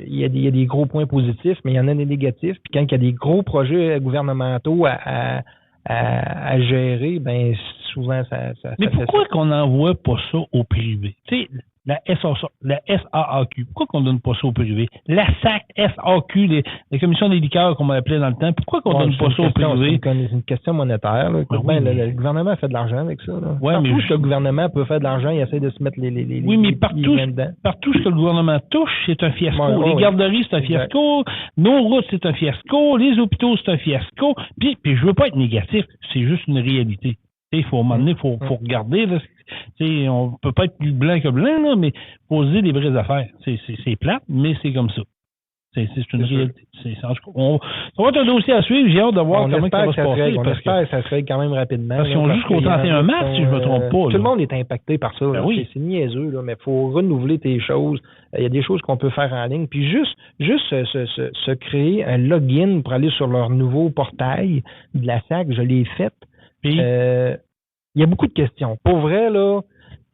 il y a des gros points positifs, mais il y en a des négatifs. Puis quand il y a des gros projets gouvernementaux à gérer, ben souvent ça mais pourquoi qu'on n'envoie pas ça au privé? Tu sais, la SAAQ, pourquoi qu'on donne pas ça au privé? La SAC, SAQ, les commissions des liqueurs qu'on appelait dans le temps, pourquoi qu'on donne pas ça au privé? C'est une question monétaire. Là. Le gouvernement fait de l'argent avec ça. Là. Ouais, partout que le gouvernement peut faire de l'argent, il essaie de se mettre les mais partout ce que le gouvernement touche, c'est un fiasco. Les garderies, c'est un fiasco. Nos routes, c'est un fiasco. Les hôpitaux, c'est un fiasco. Puis je veux pas être négatif, c'est juste une réalité. Il faut regarder. Là. On peut pas être plus blanc que blanc, là, mais il faut se dire des vraies affaires. C'est plate, mais c'est comme ça. C'est une réalité. Ça va être un dossier à suivre. J'ai hâte de voir comment ça va se passer. On espère que ça se règle quand même rapidement. Parce qu'ils ont jusqu'au 31 mars, si je ne me trompe pas. Tout le monde est impacté par ça. Oui. C'est niaiseux, là, mais il faut renouveler tes choses. Il y a des choses qu'on peut faire en ligne. Puis juste se créer un login pour aller sur leur nouveau portail de la SAC. Je l'ai fait. Il y a beaucoup de questions. Pour vrai, là,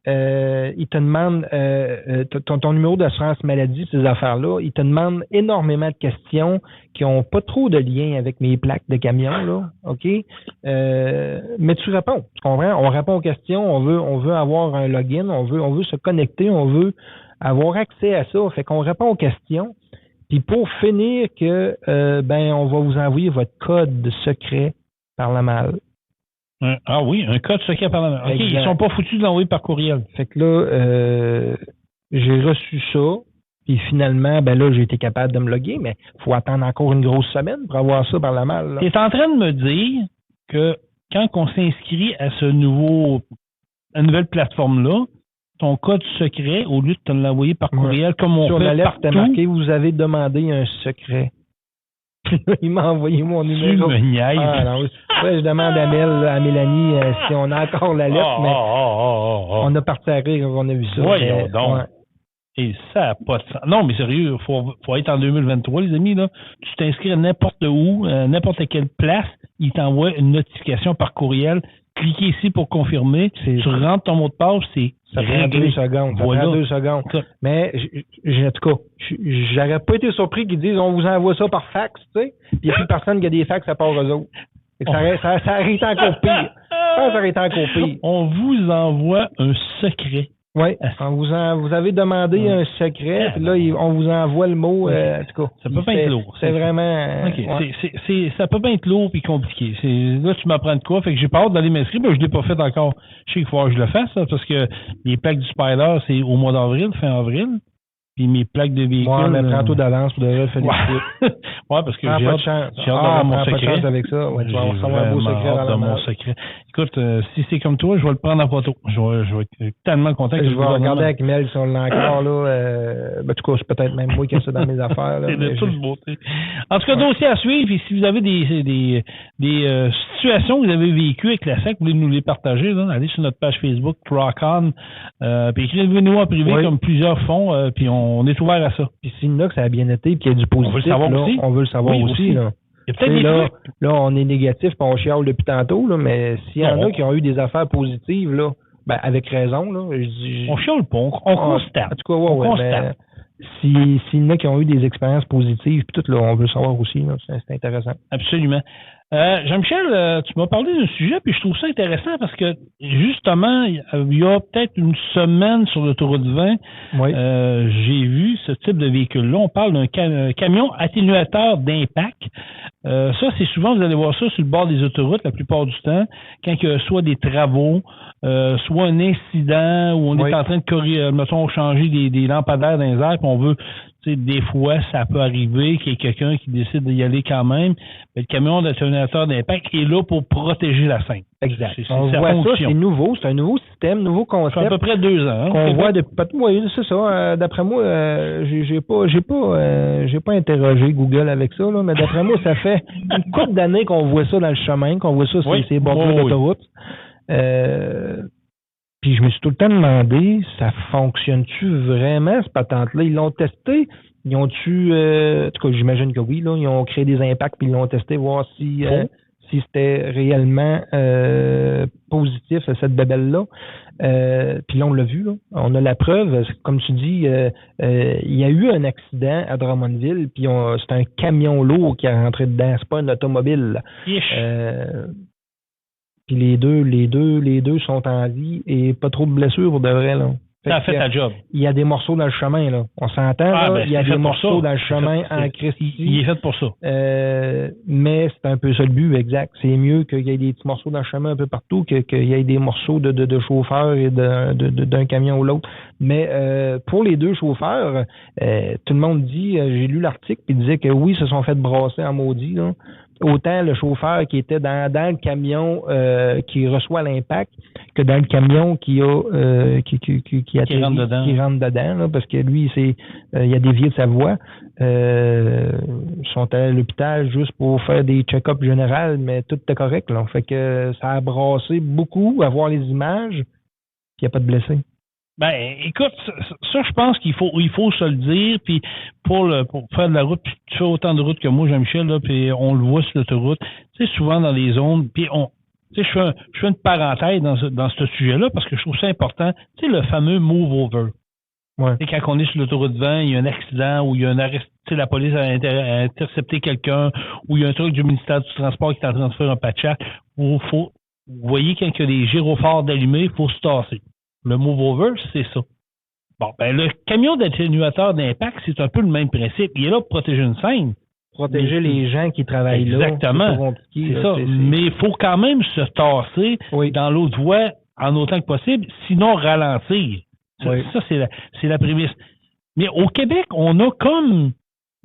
ils te demandent ton numéro d'assurance maladie, ces affaires-là. Ils te demandent énormément de questions qui n'ont pas trop de lien avec mes plaques de camion, là. OK? Mais tu réponds. Tu comprends? On répond aux questions. On veut avoir un login. On veut se connecter. On veut avoir accès à ça. Fait qu'on répond aux questions. Puis pour finir on va vous envoyer votre code secret par la malle. Ah oui, un code secret par la main. OK, ils sont pas foutus de l'envoyer par courriel. Fait que là, j'ai reçu ça, puis finalement, là, j'ai été capable de me loguer, mais il faut attendre encore une grosse semaine pour avoir ça par la malle. Tu es en train de me dire que quand on s'inscrit à la nouvelle plateforme-là, ton code secret, au lieu de te l'envoyer par courriel, comme on fait partout... Sur la lettre, c'était marqué « Vous avez demandé un secret ». Il m'a envoyé mon numéro. Tu me niaises. Je demande à Mélanie si on a encore la lettre, mais on a parti à rire quand on a vu ça. Voyons donc. Ouais. Et ça n'a pas de sens. Non, mais sérieux, faut être en 2023, les amis. Là. Tu t'inscris à n'importe où, n'importe quelle place, il t'envoie une notification par courriel. Cliquez ici pour confirmer. Tu rentres ton mot de passe, ça prend 2 secondes. Ça prend 2 secondes. Mais, en tout cas, j'aurais pas été surpris qu'ils disent on vous envoie ça par fax, tu sais. Puis il n'y a plus personne qui a des fax à part eux autres. Ça arrête encore pire. Ça arrête encore pire. On vous envoie un secret. Oui, vous avez demandé un secret, puis là, on vous envoie le mot. En tout cas, ça peut pas être lourd. C'est vraiment. Ça peut pas être lourd et compliqué. Là, tu m'apprends de quoi? Fait que j'ai pas hâte d'aller m'inscrire, mais je l'ai pas fait encore. Je sais qu'il faut que je le fasse, parce que les plaques du Spider, c'est au mois d'avril, fin avril. Puis mes plaques de véhicule. Ouais, mais prends-toi d'avance pour de faire des ouais, parce que j'ai hâte d'avoir mon secret. Pas de chance avec ça. Ouais, tu vas recevoir un beau secret dans mon secret. Écoute, si c'est comme toi, je vais le prendre en photo. Je vais être tellement content que je vais regarder avec Mel si on l'a encore, là. En tout cas, c'est peut-être même moi qui ai ça dans mes affaires, là. C'est de toute beauté. En tout cas, dossier à suivre. Et si vous avez des situations que vous avez vécues avec la SAC, vous voulez nous les partager, là, allez sur notre page Facebook, TruckOn, puis écrivez-nous en privé comme plusieurs font, puis on est ouvert à ça. Puis s'il y en a que ça a bien été et qu'il y a du positif, on veut le savoir aussi. Là. Il y a peut-être là, on est négatif et on chiale depuis tantôt, là, mais s'il y en a qui ont eu des affaires positives, là, avec raison, là, on chiale pas, on constate. En tout cas, on constate. S'il y en a qui ont eu des expériences positives, puis tout, là, on veut le savoir aussi. Là, c'est intéressant. Absolument. Jean-Michel, tu m'as parlé d'un sujet, puis je trouve ça intéressant parce que, justement, il y a peut-être une semaine sur l'autoroute 20, j'ai vu ce type de véhicule-là. On parle d'un camion atténuateur d'impact. Ça, c'est souvent, vous allez voir ça sur le bord des autoroutes la plupart du temps, quand il y a soit des travaux, soit un incident où on est en train de corriger, mettons, changer des lampadaires dans les airs, puis on veut... Tu sais, des fois, ça peut arriver qu'il y ait quelqu'un qui décide d'y aller quand même. Mais le camion d'atténuateur d'impact est là pour protéger la scène. Exact. On voit ça, c'est nouveau. C'est un nouveau système, nouveau concept. Ça fait à peu près 2 ans. Hein, qu'on voit depuis... Oui, c'est ça. D'après moi, j'ai pas interrogé Google avec ça, là, mais d'après moi, ça fait une couple d'années qu'on voit ça dans le chemin, qu'on voit ça sur ces bordures d'autoroute. Puis je me suis tout le temps demandé, ça fonctionne-tu vraiment, cette patente-là? Ils l'ont testé? Ils ont-tu... en tout cas, j'imagine que oui, là. Ils ont créé des impacts puis ils l'ont testé, voir si c'était réellement positif, cette bébelle-là. Puis là, on l'a vu, là. On a la preuve. Comme tu dis, il y a eu un accident à Drummondville, puis c'est un camion lourd qui est rentré dedans. C'est pas une automobile. Puis les deux sont en vie et pas trop de blessures pour de vrai, là. Ça a fait ta job. Il y a des morceaux dans le chemin, là. On s'entend, là. Ben, il y a des morceaux dans le chemin en Christie. Il est fait pour ça. Mais c'est un peu ça le but, exact. C'est mieux qu'il y ait des petits morceaux dans le chemin un peu partout qu'il y ait des morceaux de chauffeurs et d'un camion ou l'autre. Mais pour les deux chauffeurs, tout le monde dit, j'ai lu l'article, puis il disait que oui, ils se sont fait brasser en maudit, là. Autant le chauffeur qui était dans le camion qui reçoit l'impact que dans le camion qui rentre dedans là, parce que lui il a dévié de sa voie. Ils sont allés à l'hôpital juste pour faire des check-ups généraux, mais tout était correct, là. Fait que ça a brassé beaucoup à voir les images, puis il n'y a pas de blessés. Ben, écoute, ça, je pense qu'il faut se le dire, puis pour faire de la route, puis tu fais autant de route que moi, Jean-Michel, là, puis on le voit sur l'autoroute, tu sais, souvent dans les zones, puis tu sais, je fais une parenthèse dans ce sujet-là, parce que je trouve ça important, tu sais, le fameux move over. Ouais. Tu sais, quand on est sur l'autoroute 20, il y a un accident, ou il y a un arrêt, tu sais, la police a intercepté quelqu'un, ou il y a un truc du ministère du Transport qui est en train de faire un patchage, où vous voyez, quand il y a des gyrophares d'allumés, il faut se tasser. Le move over, c'est ça. Bon, ben le camion d'atténuateur d'impact, c'est un peu le même principe. Il est là pour protéger une scène. Protéger les gens qui travaillent là. Exactement. C'est ça. Mais il faut quand même se tasser dans l'autre voie en autant que possible, sinon ralentir. Ça c'est la prémisse. Mais au Québec, on a comme,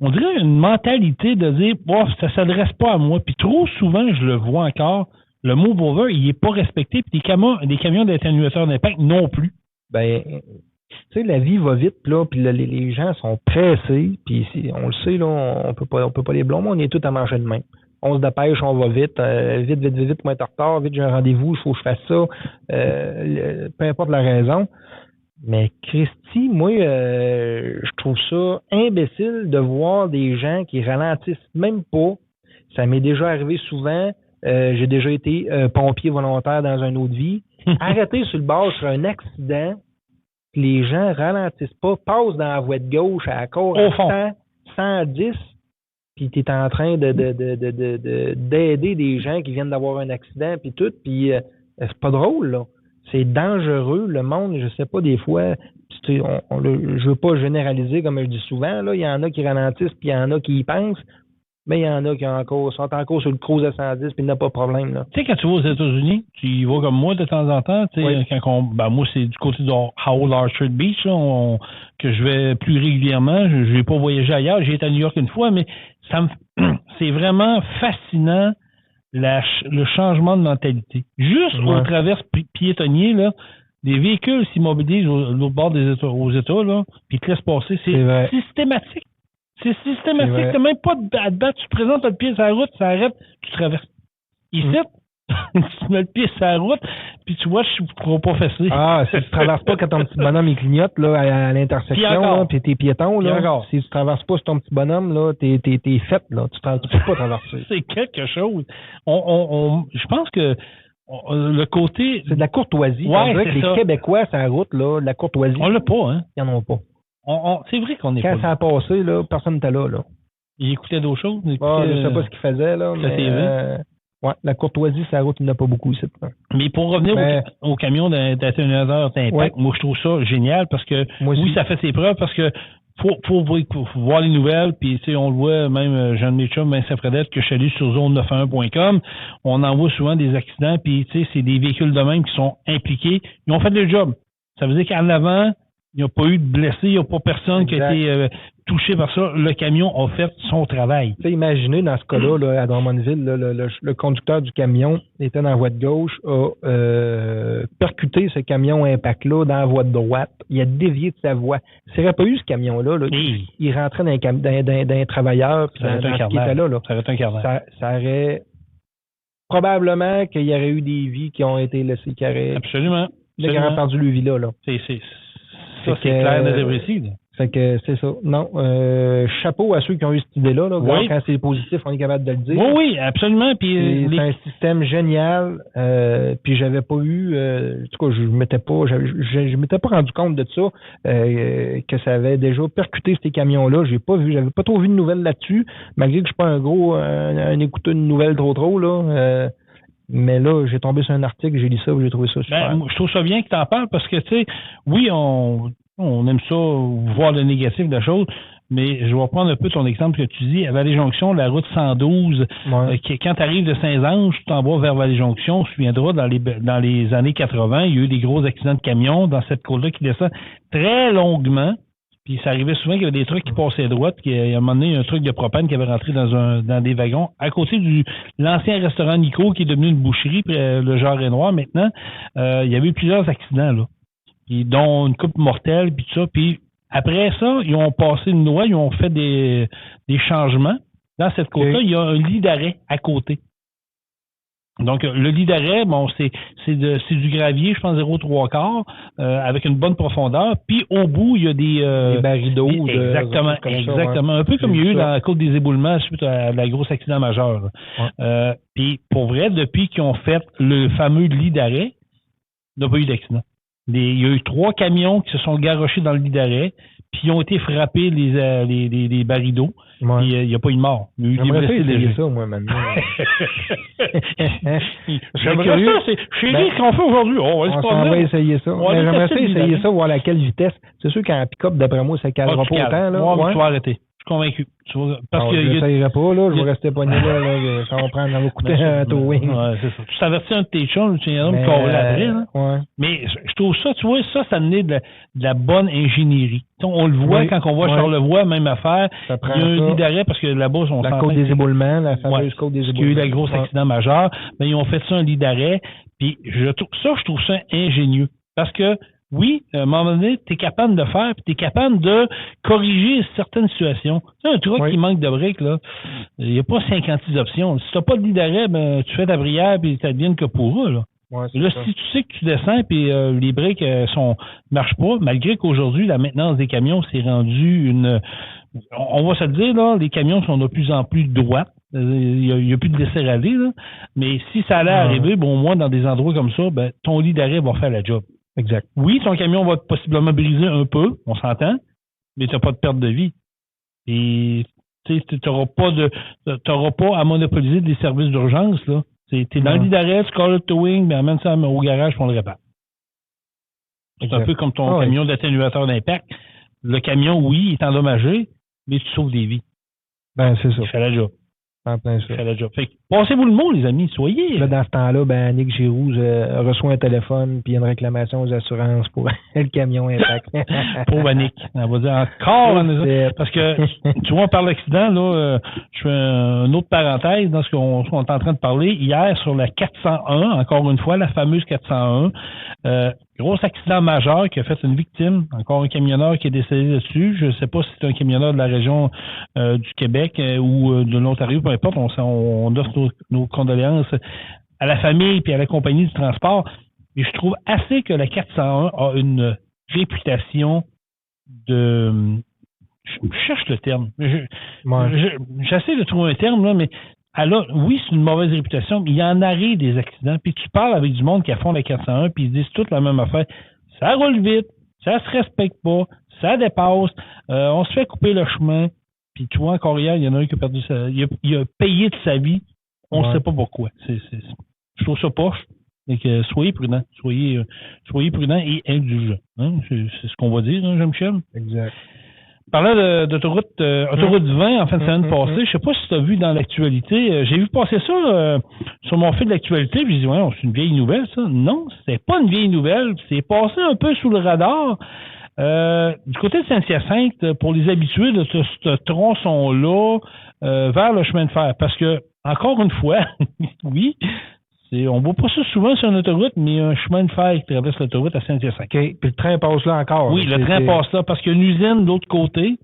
on dirait une mentalité de dire, bon, ça s'adresse pas à moi. Puis trop souvent, je le vois encore, le move over, il n'est pas respecté, puis des camions d'atténuateur d'impact non plus. Ben, tu sais, la vie va vite, là, puis les gens sont pressés, puis on le sait, là, on peut pas les blâmer, on est tous à manger de main. On se dépêche, on va vite, vite, moi être en retard, vite, j'ai un rendez-vous, il faut que je fasse ça, peu importe la raison. Mais Christy, moi, je trouve ça imbécile de voir des gens qui ralentissent même pas. Ça m'est déjà arrivé souvent. J'ai déjà été pompier volontaire dans une autre vie. Arrêter sur le bord sur un accident, les gens ralentissent pas, passent dans la voie de gauche à court à 110, puis tu es en train d'aider des gens qui viennent d'avoir un accident, puis tout, puis c'est pas drôle, là. C'est dangereux, le monde, je sais pas, des fois, je veux pas généraliser comme je dis souvent, là, il y en a qui ralentissent, puis il y en a qui y pensent. Mais il y en a qui sont encore sur le cruise à 110 puis il n'y a pas de problème, là. Tu sais, quand tu vas aux États-Unis, tu y vas comme moi de temps en temps. Tu sais, quand moi, c'est du côté de Howell Orchard Beach là, que je vais plus régulièrement. Je n'ai pas voyagé ailleurs. J'ai été à New York une fois, mais c'est vraiment fascinant le changement de mentalité. Juste au travers piétonnier, là, des véhicules s'immobilisent au bord aux États, là, puis ils te laissent passer. C'est systématique. C'est systématique. T'as même pas à te battre. Tu présentes le pied sur la route, ça arrête, tu traverses. Ici, tu mets le pied sur la route, puis tu vois, je ne pourrais pas fesser. Ah, si tu traverses pas quand ton petit bonhomme il clignote là, à l'intersection, puis t'es piéton, là, si tu traverses pas sur ton petit bonhomme, là, t'es fait, là. Tu peux pas traverser. C'est quelque chose. Je pense que le côté... C'est de la courtoisie. Ouais, on dirait que les Québécois sur la route, là, de la courtoisie. On l'a pas, hein? Ils en ont pas. C'est vrai qu'on est quand ça a passé, là, personne n'était là. Il écoutait d'autres choses. Je sais pas ce qu'il faisait, là. Mais, Ouais, la courtoisie, sur la route, il n'y en a pas beaucoup ici. Mais pour revenir au camion d'atténuateur d'impact, moi, je trouve ça génial parce que, oui, ça fait ses preuves parce que faut voir les nouvelles, puis tu sais, on le voit, même Jean Mitchum, Vincent Fredette, que je salue sur zone91.com, on en voit souvent des accidents, puis tu sais, c'est des véhicules de même qui sont impliqués. Ils ont fait le job. Ça veut dire qu'en avant, il n'y a pas eu de blessés, il n'y a pas personne qui a été touché par ça. Le camion a fait son travail. Tu sais, imaginez, dans ce cas-là, là, à Drummondville, le conducteur du camion était dans la voie de gauche, a percuté ce camion impact-là dans la voie de droite. Il a dévié de sa voie. S'il n'y aurait pas eu ce camion-là, il rentrait dans un travailleur, puis dans ce qui était là. Ça aurait été un carnet. Ça aurait probablement qu'il y aurait eu des vies qui ont été laissées, qui auraient... Absolument. Qui auraient perdu le vie là. Ça, c'est clair, net et précis. Fait que c'est ça. Non, chapeau à ceux qui ont eu cette idée-là. Oui. Quand c'est positif, on est capable de le dire. Oui, absolument. Puis c'est un système génial. Puis j'avais pas eu, en tout cas, je m'étais pas rendu compte de ça, que ça avait déjà percuté ces camions-là. J'avais pas trop vu de nouvelles là-dessus, malgré que je suis pas un écouteur de nouvelles trop là. Mais là, j'ai tombé sur un article, j'ai lu ça, j'ai trouvé ça super. Je trouve ça bien que tu en parles parce que, tu sais, oui, on aime ça, voir le négatif de la chose, mais je vais prendre un peu ton exemple que tu dis. À Vallée-Jonction, la route 112, quand tu arrives de Saint-Ange, tu t'en vas vers Vallée-Jonction, on se souviendra, dans les années 80, il y a eu des gros accidents de camions dans cette côte-là qui descend très longuement. Puis ça arrivait souvent qu'il y avait des trucs qui passaient à droite, qu'il y a un moment donné, un truc de propane qui avait rentré dans des wagons. À côté de l'ancien restaurant Nico, qui est devenu une boucherie, le Genre et Noir maintenant, il y avait eu plusieurs accidents, là. Puis, dont une coupe mortelle, puis tout ça. Puis après ça, ils ont passé une loi, ils ont fait des changements. Dans cette côte-là, il y a un lit d'arrêt à côté. Donc, le lit d'arrêt, bon, c'est du gravier, je pense 0,3 avec une bonne profondeur. Puis au bout, il y a des barils d'eau. Exactement. Un peu comme il y a eu dans la côte des éboulements suite à la grosse accident majeur. Ouais. Puis pour vrai, depuis qu'ils ont fait le fameux lit d'arrêt, il n'y a pas eu d'accident. Il y a eu 3 camions qui se sont garochés dans le lit d'arrêt, puis ils ont été frappés les barils d'eau. Ouais. Il n'y a pas eu de mort. Il y a eu des blessés légers. Ça, moi, maintenant. J'aimerais ça. C'est chérie, ce qu'on fait aujourd'hui. On va essayer ça. J'aimerais ça essayer ça, voir à quelle vitesse. C'est sûr qu'en pick-up, d'après moi, ça ne calera pas autant. Là. Tu vas arrêter. Je suis convaincu. Parce que je n'essayerai pas, là. Je vais rester pogné là. Ça va coûter un towing. Ouais, c'est ça. Tu t'avertis un de tes chums, tu viens de me corroler après. Ouais. Mais je trouve ça, tu vois, ça naît de la bonne ingénierie. On le voit quand on voit Charlevoix, même affaire. Il y a un lit d'arrêt parce que là-bas, on la côte des éboulements, la fameuse côte des éboulements. Il y a eu le gros accident majeur. Mais ils ont fait ça un lit d'arrêt. Puis je trouve ça ingénieux. Parce que oui, à un moment donné, tu es capable de faire, puis tu es capable de corriger certaines situations. Tu sais, un truc qui manque de briques, là, il n'y a pas 56 options. Si tu n'as pas de lit d'arrêt, ben, tu fais ta brière, puis ça devient que pour eux, là. Ouais, là, si tu sais que tu descends, puis les briques marchent pas, malgré qu'aujourd'hui, la maintenance des camions s'est rendue on va se le dire, là, les camions sont de plus en plus droits. Il n'y a plus de laisser aller, là. Mais si ça allait arriver, bon, au moins dans des endroits comme ça, ben, ton lit d'arrêt va faire la job. Exact. Oui, ton camion va possiblement briser un peu, on s'entend, mais tu n'as pas de perte de vie. Et tu n'auras pas à monopoliser des services d'urgence, là. Tu es dans le lit d'arrêt, tu calls le towing, ben amène ça au garage pour on le répare. C'est un peu comme ton camion d'atténuateur d'impact. Le camion, oui, est endommagé, mais tu sauves des vies. Ben, c'est ça. Il fait la job. En plein ça. Il fait la job. Fait que, passez-vous le mot, les amis, soyez. Là, dans ce temps-là, ben, Nick Giroux reçoit un téléphone puis une réclamation aux assurances pour le camion impact. Pauvre Nick. On va dire encore. Parce que, tu vois, on parle d'accident, là, je fais une autre parenthèse dans ce qu'on est en train de parler. Hier, sur la 401, encore une fois, la fameuse 401, gros accident majeur qui a fait une victime, encore un camionneur qui est décédé dessus. Je ne sais pas si c'est un camionneur de la région du Québec ou de l'Ontario, peu importe. On offre nos condoléances à la famille et à la compagnie du transport. Mais je trouve assez que la 401 a une réputation de... Je cherche le terme. J'essaie de trouver un terme, là, mais oui, c'est une mauvaise réputation, mais il y en arrive des accidents. Puis tu parles avec du monde qui a fond la 401, puis ils disent toute la même affaire. Ça roule vite, ça se respecte pas, ça dépasse, on se fait couper le chemin. Puis tu vois, encore hier, il y en a un qui a perdu il a payé de sa vie On ne sait pas pourquoi. Je trouve ça poche. Donc, soyez prudents. Soyez prudents et indulgents. Hein? C'est ce qu'on va dire, hein, Jean-Michel? Exact. Parlant d'autoroute 20 en fin de semaine passée, je ne sais pas si tu as vu dans l'actualité, j'ai vu passer ça sur mon fil d'actualité, puis j'ai dit, ouais, c'est une vieille nouvelle, ça. Non, c'était pas une vieille nouvelle, c'est passé un peu sous le radar. Du côté de Saint-Hyacinthe, pour les habitués de ce tronçon-là, vers le chemin de fer, parce que, encore une fois, oui, on ne voit pas ça souvent sur une autoroute, mais il y a un chemin de fer qui traverse l'autoroute à Saint-Hyacinthe. OK. Puis le train passe là encore. Oui, le train passe là parce qu'il y a une usine de l'autre côté.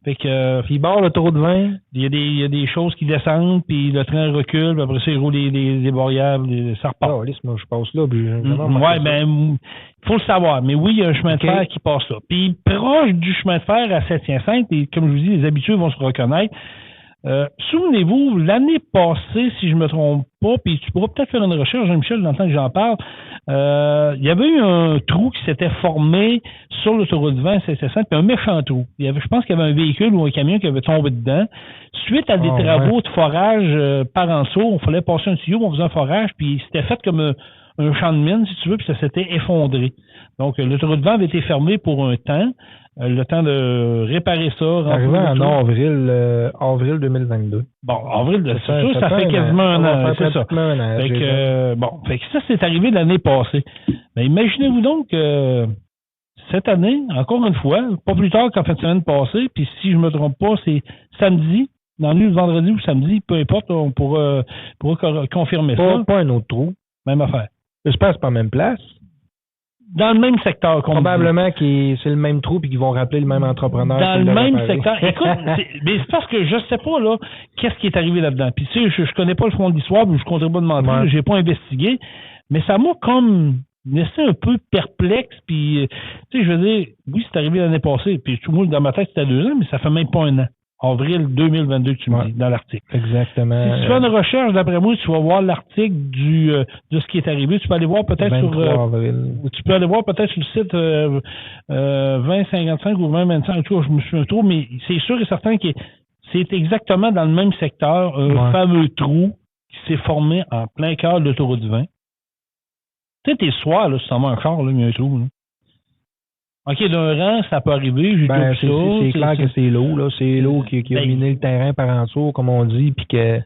Fait que, puis il barre l'autoroute 20. Il y a des choses qui descendent, puis le train recule, puis après ça, il roule les barrières, ça repart. Oh, moi, je passe là, puis ouais, ben, il faut le savoir. Mais oui, il y a un chemin de fer qui passe là. Puis proche du chemin de fer à Saint-Hyacinthe, et comme je vous dis, les habitués vont se reconnaître. Souvenez-vous, l'année passée, si je me trompe pas, puis tu pourras peut-être faire une recherche, Jean-Michel, dans le temps que j'en parle, il y avait eu un trou qui s'était formé sur l'autoroute 20 à Saint-Hyacinthe, puis un méchant trou. Je pense qu'il y avait un véhicule ou un camion qui avait tombé dedans. Suite à des travaux de forage par en dessous, il fallait passer un tuyau, on faisait un forage, puis c'était fait comme un champ de mine, si tu veux, puis ça s'était effondré. Donc, l'autoroute 20 avait été fermée pour un temps. Le temps de réparer ça. Arrivé en avril 2022. Bon, avril, ça fait quasiment un an. C'est ça. Fait que ça, c'est arrivé l'année passée. Mais imaginez-vous donc que cette année, encore une fois, pas plus tard qu'en fin de semaine passée, puis si je me trompe pas, c'est samedi, dans le vendredi ou samedi, peu importe, on pourra confirmer ça. Pas un autre trou. Même affaire. J'espère que c'est pas la même place. Dans le même secteur. Probablement que c'est le même trou et qu'ils vont rappeler le même entrepreneur. Dans le même secteur. Écoute, mais c'est parce que je sais pas là qu'est-ce qui est arrivé là-dedans. Puis tu sais, je connais pas le fond de l'histoire, mais je compterai pas demander, j'ai pas investigué. Mais ça m'a comme laissé un peu perplexe. Puis tu sais, je veux dire, oui, c'est arrivé l'année passée. Puis tout le monde dans ma tête c'était 2 ans, mais ça fait même pas un an. Avril 2022, tu me dis, dans l'article. Exactement. Si tu fais une recherche, d'après moi, tu vas voir l'article de ce qui est arrivé. Tu peux aller voir peut-être tu peux aller voir peut-être sur le site 2055 ou 2025, je me souviens trop, mais c'est sûr et certain que c'est exactement dans le même secteur, un fameux trou qui s'est formé en plein cœur de l'autoroute 20. Tu sais, tes soirs, là, si tu en vas un char, là, il y a un trou, là. OK, d'un rang, ça peut arriver. C'est clair que c'est l'eau, là. C'est l'eau qui a miné le terrain par en dessous, comme on dit, puis que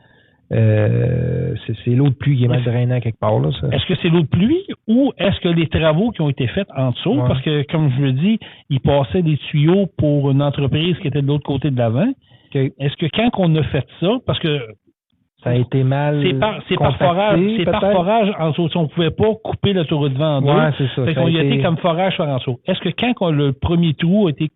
c'est l'eau de pluie qui est mal drainée quelque part, là. Ça. Est-ce que c'est l'eau de pluie ou est-ce que les travaux qui ont été faits en dessous, parce que, comme je le dis, ils passaient des tuyaux pour une entreprise qui était de l'autre côté de l'avant. Est-ce que quand on a fait ça, parce que ça a été mal. C'est par forage. C'est par forage en dessous. On ne pouvait pas couper l'autoroute 20 en deux. Ouais, c'est ça. Fait qu'on y a été comme forage par en dessous. Est-ce que quand le premier trou a été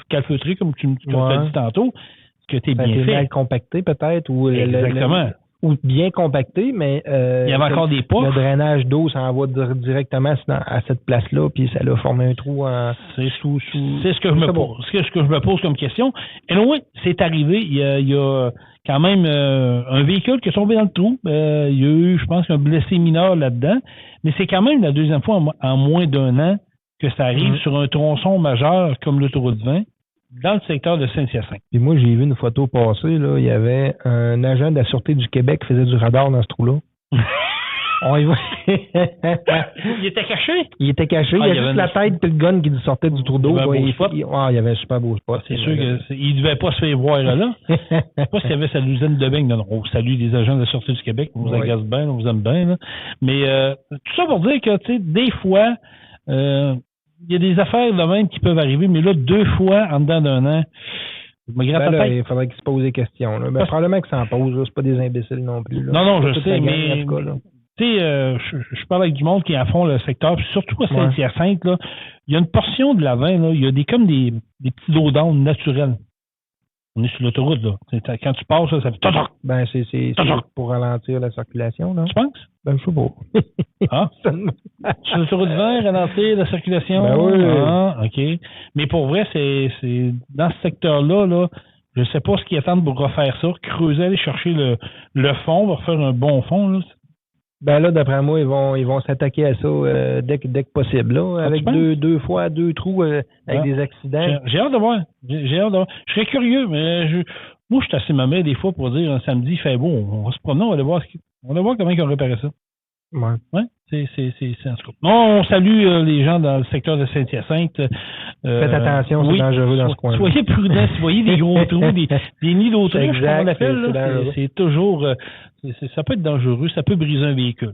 calfeutré, comme tu as dit tantôt, est-ce que tu es bien fait? Mal compacté, peut-être, ou exactement. Ou bien compacté, mais il y avait encore des poches. Le drainage d'eau s'envoie directement à cette place-là, puis ça a formé un trou c'est ce que je me pose. C'est ce que je me pose comme question. Et oui, c'est arrivé. Il y a quand même un véhicule qui est tombé dans le trou. Il y a eu, je pense, un blessé mineur là-dedans. Mais c'est quand même la deuxième fois en moins d'un an que ça arrive sur un tronçon majeur comme l'autoroute 20. Dans le secteur de Saint-Hyacinthe. Puis moi, j'ai vu une photo passer, là, il y avait un agent de la Sûreté du Québec qui faisait du radar dans ce trou-là. On y va. Il était caché? Il était caché. Il y avait juste la tête et le gun qui sortait du trou d'eau. Il y avait un super beau spot. C'est sûr qu'il ne devait pas se faire voir là. Je ne sais pas s'il y avait sa usine de beigne. Non, on salue les agents de la Sûreté du Québec. On vous agace bien, on vous aime bien. Là. Mais tout ça pour dire que, tu sais, des fois... il y a des affaires de même qui peuvent arriver, mais là, 2 fois en dedans d'un an, il faudrait qu'ils se posent des questions. Là. Probablement que ça en pose, c'est pas des imbéciles non plus. Là. Non, je sais, mais tu sais, je parle avec du monde qui est à fond le secteur, puis surtout à Saint-Hyacinthe, là, il y a une portion de la 20, là, il y a comme des petits dos d'âne naturels. On est sur l'autoroute, là. Quand tu passes, là, ça fait... c'est pour ralentir la circulation, là. Tu penses? Je sais pas. Ah? Sur l'autoroute 20, ralentir la circulation? Oui. Ah, OK. Mais pour vrai, c'est dans ce secteur-là, là, je sais pas ce qu'ils attendent pour refaire ça. Creuser, aller chercher le fond, refaire un bon fond, là. Là, d'après moi, ils vont s'attaquer à ça dès que possible, là, avec deux fois 2 trous avec des accidents. J'ai hâte de voir. Je serais curieux, mais Moi, je suis assez mauvais des fois pour dire un samedi, il fait beau, on va se promener, on va aller voir comment ils ont réparé ça. Ouais. C'est en tout cas. Non, on salue les gens dans le secteur de Saint-Hyacinthe. Faites attention, c'est dangereux dans ce coin-là. Soyez prudents, si vous voyez des gros trous, des nids d'autruche, comme on appelle, c'est toujours... ça peut être dangereux, ça peut briser un véhicule.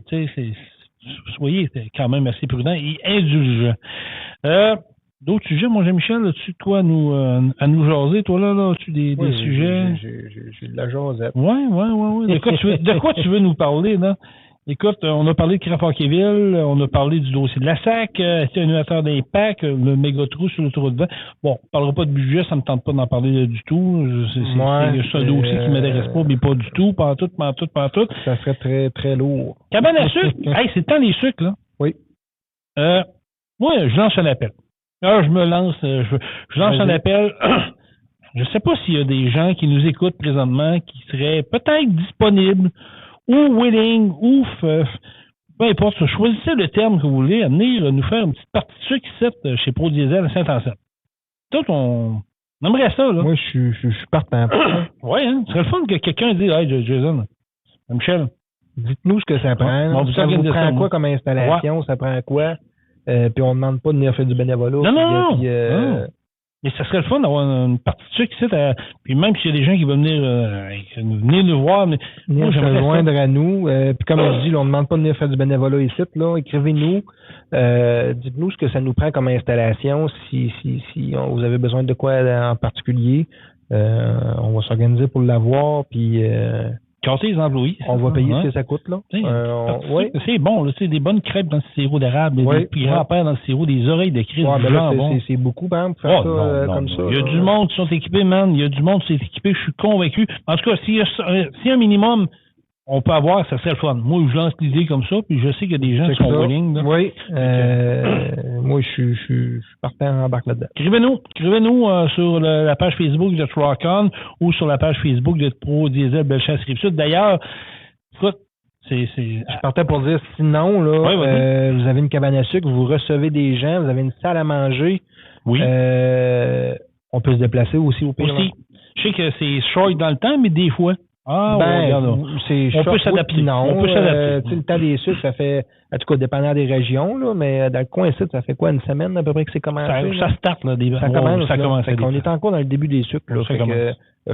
Soyez quand même assez prudents et indulgents. D'autres sujets, mon Jean-Michel, as-tu de quoi à nous jaser, toi, là? As-tu des sujets? J'ai de la jasette. Oui. De quoi tu veux nous parler, là? Écoute, on a parlé de Crapaquéville, on a parlé du dossier de la SAC, atténuateur d'impact, le méga trou sur l'autoroute 20. Bon, on ne parlera pas de budget, ça ne me tente pas d'en parler du tout. C'est un dossier qui ne m'intéresse pas, mais pas du tout, pas en tout. Ça serait très, très lourd. Cabane à sucre, hey, c'est le temps des sucres, là. Oui. Moi, je lance un appel. Alors, je lance un appel. Je ne sais pas s'il y a des gens qui nous écoutent présentement qui seraient peut-être disponibles ou willing, ou peu importe, choisissez le terme que vous voulez, à venir nous faire une petite partie de sucre ici chez Pro Diesel à Saint-Anselme. Tout, on aimerait ça, là. Moi, je suis partant. Oui, hein? Ce serait le fun que quelqu'un dise, hey, Jason, Michel, dites-nous ce que ça prend. Ça vous prend quoi comme installation? Ouais. Ça prend quoi? Puis on ne demande pas de venir faire du bénévolat. Non. Mais ça serait le fun d'avoir une partie de sucre ici. Puis même s'il y a des gens qui veulent venir nous voir. Venir se joindre à nous. Puis comme je dis, on ne demande pas de venir faire du bénévolat ici. Là. Écrivez-nous. Dites-nous ce que ça nous prend comme installation. Si vous avez besoin de quoi en particulier, on va s'organiser pour l'avoir. Puis... Casser les employés. On va payer ce que ça coûte, là. C'est bon, là. Des bonnes crêpes dans le sirop d'érable, des grands-pères dans le sirop, des oreilles de Christ, du jambon. C'est beaucoup, par exemple, faire ça comme ça. Il y a du monde qui sont équipés, man. Il y a du monde qui sont équipés, je suis convaincu. En tout cas, s'il y a un minimum, on peut avoir, ça serait le fun. Moi, je lance l'idée comme ça, puis je sais qu'il y a des gens qui sont willing. Oui. Moi, je suis partant en embarque là-dedans. Écrivez-nous sur la page Facebook de Truck-On ou sur la page Facebook de Pro Diesel Bellechasse-Rive-Sud. D'ailleurs, écoute, je partais pour dire, sinon, là, vous avez une cabane à sucre, vous recevez des gens, vous avez une salle à manger. Oui. On peut se déplacer aussi au pire. Aussi. Je sais que c'est short dans le temps, mais des fois... on peut s'adapter. On peut s'adapter. Le temps des sucres, ça fait, en tout cas, dépendant des régions, là, mais dans le coin ici, ça fait quoi, une semaine à peu près que c'est commencé? Ça starte, là. Ça commence. On est encore dans le début des sucres, là.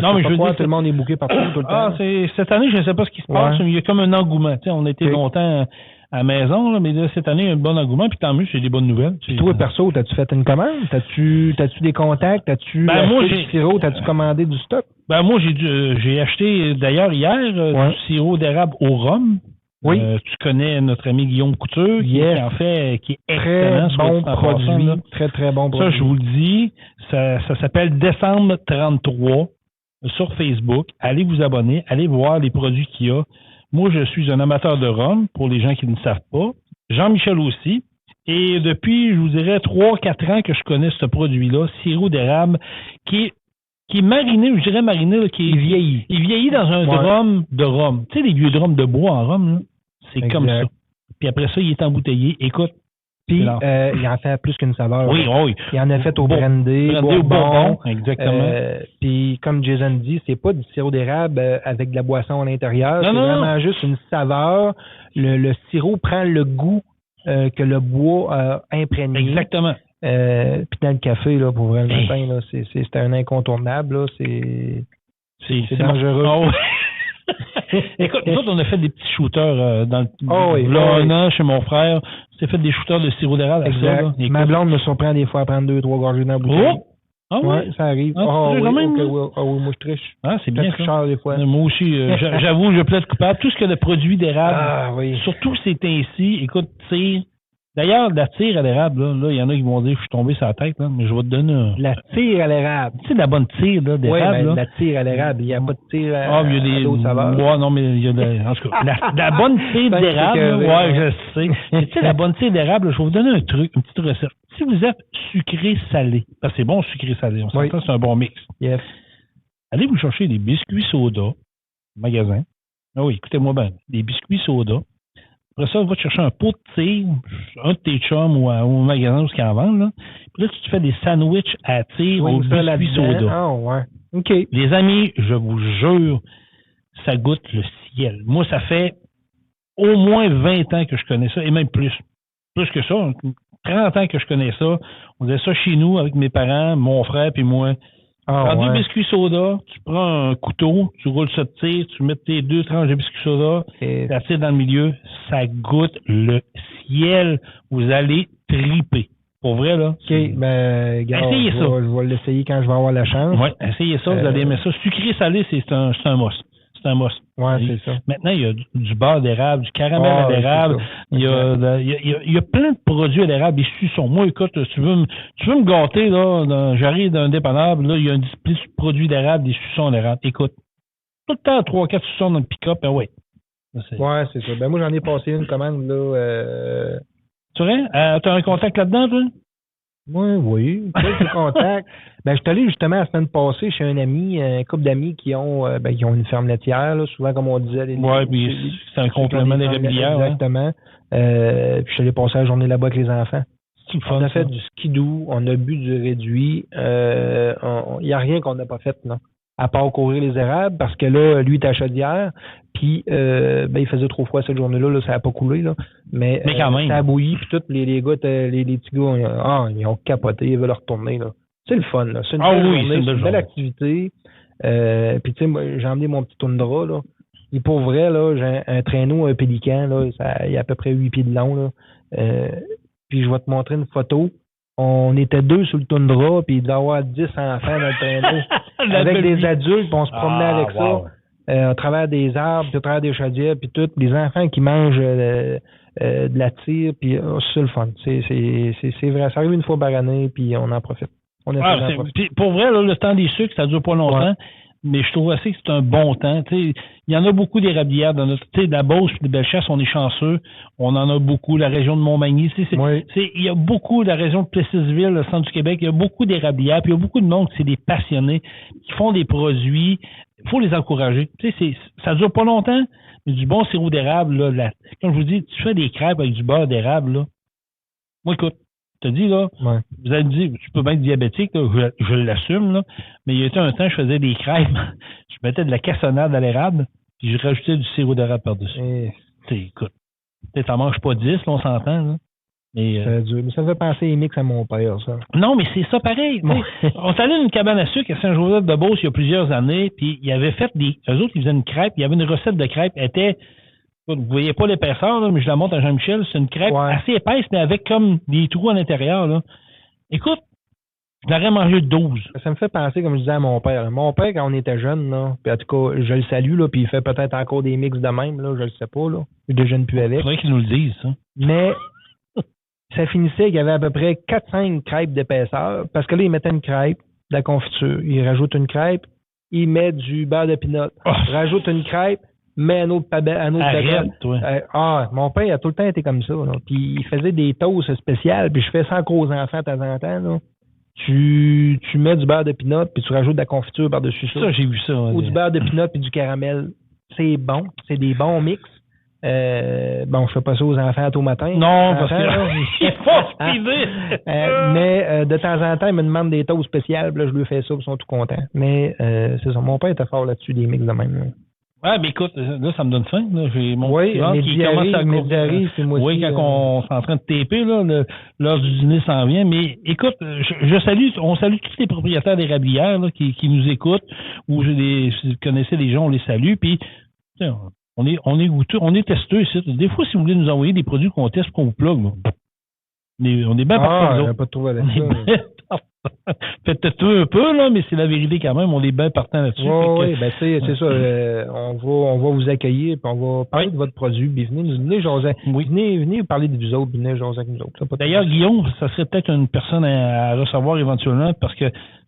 Non, mais je veux dire, tout le monde est booké partout tout le temps. Cette année, je ne sais pas ce qui se passe, mais il y a comme un engouement. Tu sais, on a été longtemps à la maison, là, mais là, cette année, il y a un bon engouement, puis tant mieux, c'est des bonnes nouvelles. Puis toi, perso, t'as-tu fait une commande? T'as-tu des contacts? T'as-tu acheté du sirop? T'as-tu commandé du stock? Moi, j'ai acheté, d'ailleurs, hier, du sirop d'érable au rhum. Oui. Tu connais notre ami Guillaume Couture, qui en fait, qui est très excellent. Bon produit. Très bon produit. Ça, je vous le dis, ça s'appelle Décembre 33 sur Facebook. Allez vous abonner, allez voir les produits qu'il y a. Moi, je suis un amateur de rhum, pour les gens qui ne savent pas. Jean-Michel aussi. Et depuis, je vous dirais, 3-4 ans que je connais ce produit-là, sirop d'érable, qui est mariné, je dirais mariné, là, qui est vieilli. Il vieillit dans un drum de rhum. Tu sais, les vieux drums de bois en rhum, là, c'est comme ça. Puis après ça, il est embouteillé. Écoute. Puis, il en fait plus qu'une saveur. Oui. Il en a fait au brandy, au bourbon. Exactement. Puis, comme Jason dit, c'est pas du sirop d'érable avec de la boisson à l'intérieur. C'est vraiment juste une saveur. Le sirop prend le goût que le bois a imprégné. Exactement. Puis dans le café, là, pour vrai, le matin, là, c'est un incontournable. Là, c'est dangereux. Oh. Écoute, nous autres, on a fait des petits shooters dans un an chez mon frère. On s'est fait des shooters de sirop d'érable. Exact. Ça, ma blonde me surprend des fois à prendre 2-3 gorgées dans la bouteille. Ça arrive. Oui, moi je triche. C'est bien ça. Des fois. Moi aussi, j'avoue, je plaide coupable. Tout ce que de produits d'érable, surtout c'est ainsi. Écoute, tire. D'ailleurs, la tire à l'érable, là, il y en a qui vont dire que je suis tombé sur la tête, là, mais je vais te donner la tire à l'érable. Tu sais, la bonne tire d'érable. Oui, la tire à l'érable. Il n'y a pas de tire à d'autres saveurs. Non, mais il y a en tout cas, la bonne tire d'érable, je sais. Mais tu sais, la bonne tire d'érable, je vais vous donner un truc, une petite recette. Si vous êtes sucré-salé, parce que c'est bon sucré-salé, on s'entend, c'est un bon mix. Yes. Allez vous chercher des biscuits soda au magasin. Ah oui, écoutez-moi bien. Des biscuits soda. Après ça, va te chercher un pot de tir, un de tes chums ou au magasin où ils en vendent. Là. Puis là, tu te fais des sandwichs à tir au biscuit soda. Ah, ouais. OK. Les amis, je vous jure, ça goûte le ciel. Moi, ça fait au moins 20 ans que je connais ça, et même plus. Plus que ça, 30 ans que je connais ça. On faisait ça chez nous avec mes parents, mon frère puis moi. Tu prends 2 biscuits soda, tu prends un couteau, tu roules ça de tir, tu mets tes 2 tranches de biscuits soda, tu tires dans le milieu, ça goûte le ciel. Vous allez triper. Pour vrai, là. OK, ben, gars, essayez ça. Je vais l'essayer quand je vais avoir la chance. Oui, essayez ça, vous allez aimer ça. Sucré-salé, c'est un must. C'est un must. Oui, c'est ça. Maintenant, il y a du beurre d'érable, du caramel à l'érable. Il y a plein de produits à l'érable, des suçons. Moi, écoute, tu veux me gâter, là, j'arrive d'un dépanneur, là, il y a un display de produits d'érable, des suçons à l'érable. Écoute, tout le temps, 3-4 suçons dans le pick-up, ben ouais. Oui, c'est ça. Ben moi, j'en ai passé une commande, là. Tu vois? Tu as un contact là-dedans, toi? Oui. Quelques contacts. Ben, je suis allé justement la semaine passée chez un ami, un couple d'amis qui ont une ferme laitière, là, souvent, comme on disait. Oui, puis c'est un complément des régulières. Exactement. Puis je suis allé passer la journée là-bas avec les enfants. On a fait du skidoo, on a bu du réduit. Il n'y a rien qu'on n'a pas fait, non. À part courir les érables, parce que là, lui, il était à Chaudière, puis il faisait trop froid cette journée-là, là, ça n'a pas coulé, là. Mais quand même. Ça a bouilli, puis tous les gars, les petits gars, ils ont capoté, ils veulent retourner, là. C'est le fun, là. C'est une belle journée, c'est une belle activité. Puis tu sais, moi, j'ai emmené mon petit Tundra, là. Et pour vrai, là, j'ai un traîneau, un pélican, là, il y a à peu près 8 pieds de long, là. Puis je vais te montrer une photo. On était 2 sur le Tundra, puis il devait y avoir 10 enfants dans le traîneau. avec des adultes, puis on se promenait avec ça. Au travers des arbres, puis au travers des chaudières, puis tout. Les enfants qui mangent de la tire, puis c'est le fun. C'est vrai. Ça arrive une fois par année, puis on en profite. Puis pour vrai, là, le temps des sucres, ça dure pas longtemps. Mais je trouve aussi que c'est un bon temps. Il y en a beaucoup d'érablières dans notre. De la Beauce et de Bellechasse, on est chanceux. On en a beaucoup. La région de Montmagny. Il y a beaucoup, la région de Plessisville, le centre du Québec, il y a beaucoup d'érablières. Puis il y a beaucoup de monde qui c'est des passionnés, qui font des produits. Il faut les encourager. Ça dure pas longtemps, mais du bon sirop d'érable, là, comme je vous dis, tu fais des crêpes avec du beurre d'érable, là. Moi, écoute. Je te dis, là, vous avez dit, tu peux bien être diabétique, là, je l'assume, là, mais il y a eu un temps, je faisais des crêpes, je mettais de la cassonade à l'érable, puis je rajoutais du sirop d'érable par-dessus. Écoute, t'en manges pas 10, là, on s'entend, là. Mais, ça me fait penser les mix à mon père, ça. Non, mais c'est ça pareil. On s'allait dans une cabane à sucre à Saint-Joseph-de-Beauce il y a plusieurs années, puis ils avaient fait eux autres, ils faisaient une crêpe, il y avait une recette de crêpe, elle était. Vous voyez pas l'épaisseur, là, mais je la montre à Jean-Michel. C'est une crêpe assez épaisse, mais avec comme des trous à l'intérieur. Là. Écoute, je l'aurais mangé 12. Ça me fait penser, comme je disais à mon père. Mon père, quand on était jeune, là, puis en tout cas, je le salue, là, puis il fait peut-être encore des mix de même, là, je le sais pas. Là. Je déjeune plus avec. Il faudrait qu'il nous le dise, ça. Mais ça finissait qu'il y avait à peu près 4-5 crêpes d'épaisseur, parce que là, il mettait une crêpe, de la confiture. Il rajoute une crêpe, il met du beurre de pinot. Rajoute une crêpe, mais un autre mon père, il a tout le temps été comme ça. Là. Puis il faisait des toasts spéciales, puis je fais ça encore aux enfants de temps en temps. Là. Tu mets du beurre de pinot, puis tu rajoutes de la confiture par-dessus ça. Ça, j'ai vu ça. Ou du beurre de pinot, puis du caramel. C'est bon. C'est des bons mix. Je fais pas ça aux enfants tôt matin. Non, parce qu'il faut se mais de temps en temps, ils me demandent des toasts spéciales, puis là, je lui fais ça, ils sont tout contents. Mais c'est ça. Mon père était fort là-dessus, des mix de même. Là. Ouais, mais écoute, là, ça me donne faim. Là. J'ai mon qui commence à c'est moi aussi. Quand on est en train de taper, là, l'heure du dîner s'en vient. Mais écoute, on salue tous les propriétaires d'érablières là, qui nous écoutent, ou si vous connaissez les gens, on les salue. Puis, on est goûteux, on est testeux ici. Des fois, si vous voulez nous envoyer des produits qu'on teste, qu'on vous plug, on est bien partants. Pas de trouver avec ça. Peut-être un peu, là, mais c'est la vérité quand même. On est bien partants là-dessus. Oui, c'est ça. On va vous accueillir, puis on va parler de votre produit. Puis venez jaser. Venez parler de vous autres, venez jaser avec nous autres. D'ailleurs, Guillaume, ça serait peut-être une personne à recevoir éventuellement, parce que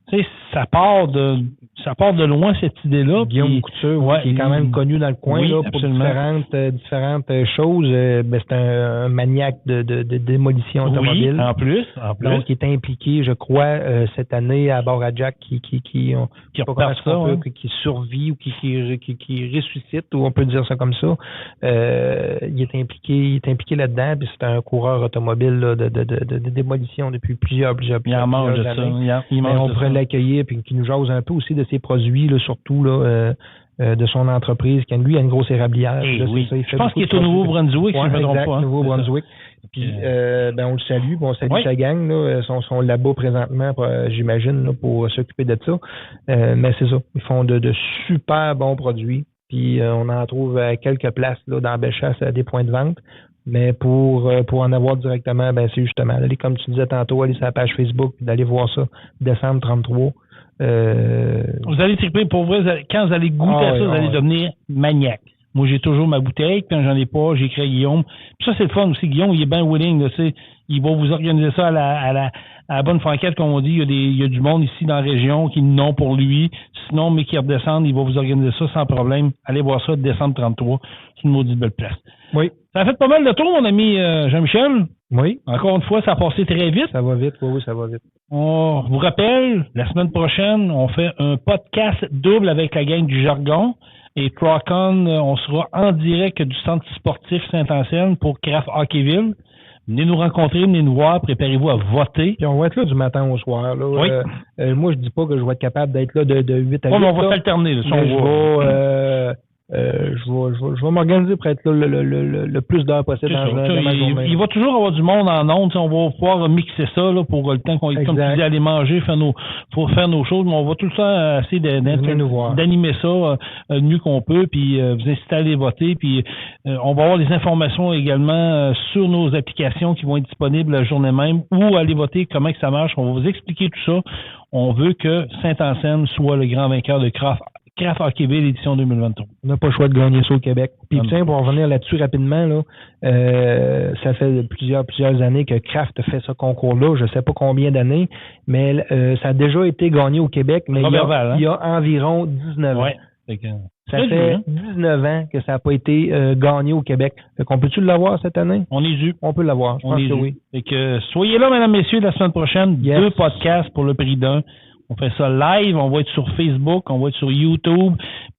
tu sais, ça part de. ça part de loin, cette idée-là. Guillaume Couture, qui est quand même connu dans le coin là, pour différentes choses. C'est un maniaque de démolition automobile. Oui, en plus. Donc, il est impliqué, je crois, cette année à Bord-à-Jack qui survit ou qui ressuscite, ou on peut dire ça comme ça. Il est impliqué là-dedans, puis c'est un coureur automobile là, de démolition depuis plusieurs il en mange de années. ça. On pourrait l'accueillir, puis qu'il nous jase un peu aussi de ses produits, là, surtout là, de son entreprise, qui lui a une grosse érablière. Là, oui. Ça, je pense qu'il est au Nouveau-Brunswick, si je ne me trompe pas. Nouveau-Brunswick. Puis, on le salue. On salue sa gang. Là, sont là-bas présentement, j'imagine, là, pour s'occuper de ça. Mais c'est ça. Ils font de super bons produits. Puis, on en trouve à quelques places là, dans Bellechasse à des points de vente. Mais pour en avoir directement, c'est justement d'aller, comme tu disais tantôt, aller sur la page Facebook, d'aller voir ça, décembre 33. Vous allez triper pour vrai, quand vous allez goûter à ça, vous allez devenir maniaque. Moi, j'ai toujours ma bouteille, quand j'en ai pas, j'écris à Guillaume. Puis ça, c'est le fun aussi. Guillaume, il est bien willing, là, tu sais. Il va vous organiser ça à la bonne franquette, comme on dit. Il y a du monde ici dans la région qui n'ont pour lui. Sinon, mais qui redescendent, il va vous organiser ça sans problème. Allez voir ça, décembre 33. C'est une maudite belle place. Oui. Ça a fait pas mal de tour, mon ami Jean-Michel. Oui. Encore une fois, ça a passé très vite. Ça va vite, oui, ça va vite. On vous rappelle, la semaine prochaine, on fait un podcast double avec la gang du Jargon. Et Truck-On, on sera en direct du centre sportif Saint-Anselme pour Craft Hockeyville. Venez nous rencontrer, venez nous voir, préparez-vous à voter. Puis on va être là du matin au soir. Là. Oui. Moi, je dis pas que je vais être capable d'être là de 8 à 8. Mais on va s'alterner. Je vais m'organiser pour être là le plus d'heures possible dans la journée. Il va toujours avoir du monde en ondes. On va pouvoir mixer ça là, pour le temps qu'on est, comme tu dis, aller manger, pour faire nos choses. Mais on va tout le temps essayer d'animer ça le mieux qu'on peut, puis vous inciter à aller voter. Puis on va avoir les informations également sur nos applications qui vont être disponibles la journée même, ou aller voter, comment que ça marche. On va vous expliquer tout ça. On veut que Saint-Anselme soit le grand vainqueur de Craft Hockeyville édition 2023. On n'a pas le choix de gagner ça au Québec. Puis tiens, pour revenir là-dessus rapidement, là, ça fait plusieurs années que Craft fait ce concours-là. Je ne sais pas combien d'années, mais ça a déjà été gagné au Québec, mais il y a environ 19 ans. Ouais. Ça fait 19 ans que ça n'a pas été gagné au Québec. Fait qu'on peut-tu l'avoir cette année? On est dû. On peut l'avoir. Je pense que oui. Fait que soyez là, mesdames, messieurs, la semaine prochaine. Yes. 2 podcasts pour le prix d'un. On fait ça live, on va être sur Facebook, on va être sur YouTube,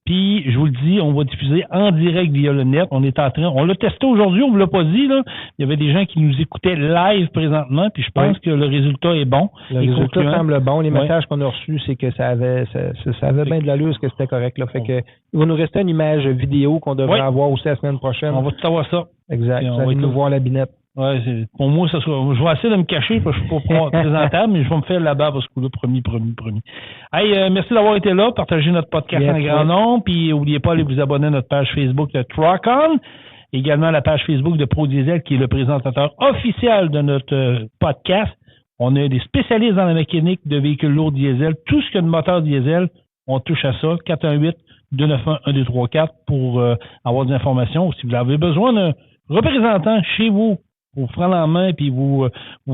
puis je vous le dis, on va diffuser en direct via le net. On l'a testé aujourd'hui, on vous l'a pas dit, là. Il y avait des gens qui nous écoutaient live présentement, puis je pense que le résultat est bon. Le résultat semble bon. Les messages qu'on a reçus, c'est que ça avait bien de l'allure, que c'était correct, là. Fait que il va nous rester une image vidéo qu'on devrait avoir aussi la semaine prochaine. On va tout avoir ça. Exact. On va nous voir la binette. Ouais, pour moi, ça sera. Je vais essayer de me cacher parce que je suis pas présentable, mais je vais me faire là-bas parce que là, promis. Hey, merci d'avoir été là, partagez notre podcast en grand nombre, puis n'oubliez pas d'aller vous abonner à notre page Facebook de Truck-On, également la page Facebook de Pro Diesel, qui est le présentateur officiel de notre podcast. On a des spécialistes dans la mécanique de véhicules lourds diesel, tout ce que de moteur diesel, on touche à ça. 418-291-1234 pour avoir des informations. Si vous avez besoin d'un représentant chez vous, pour vous prendre en main et vous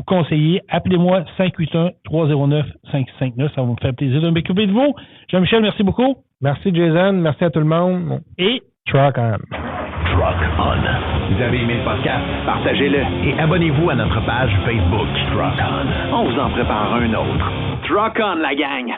conseiller, appelez-moi 581-309-5659. Ça va me faire plaisir de m'occuper de vous. Jean-Michel, merci beaucoup. Merci Jason, merci à tout le monde. Et Truck-On. Truck-On. Vous avez aimé le podcast? Partagez-le et abonnez-vous à notre page Facebook. Truck-On. On vous en prépare un autre. Truck-On, la gang!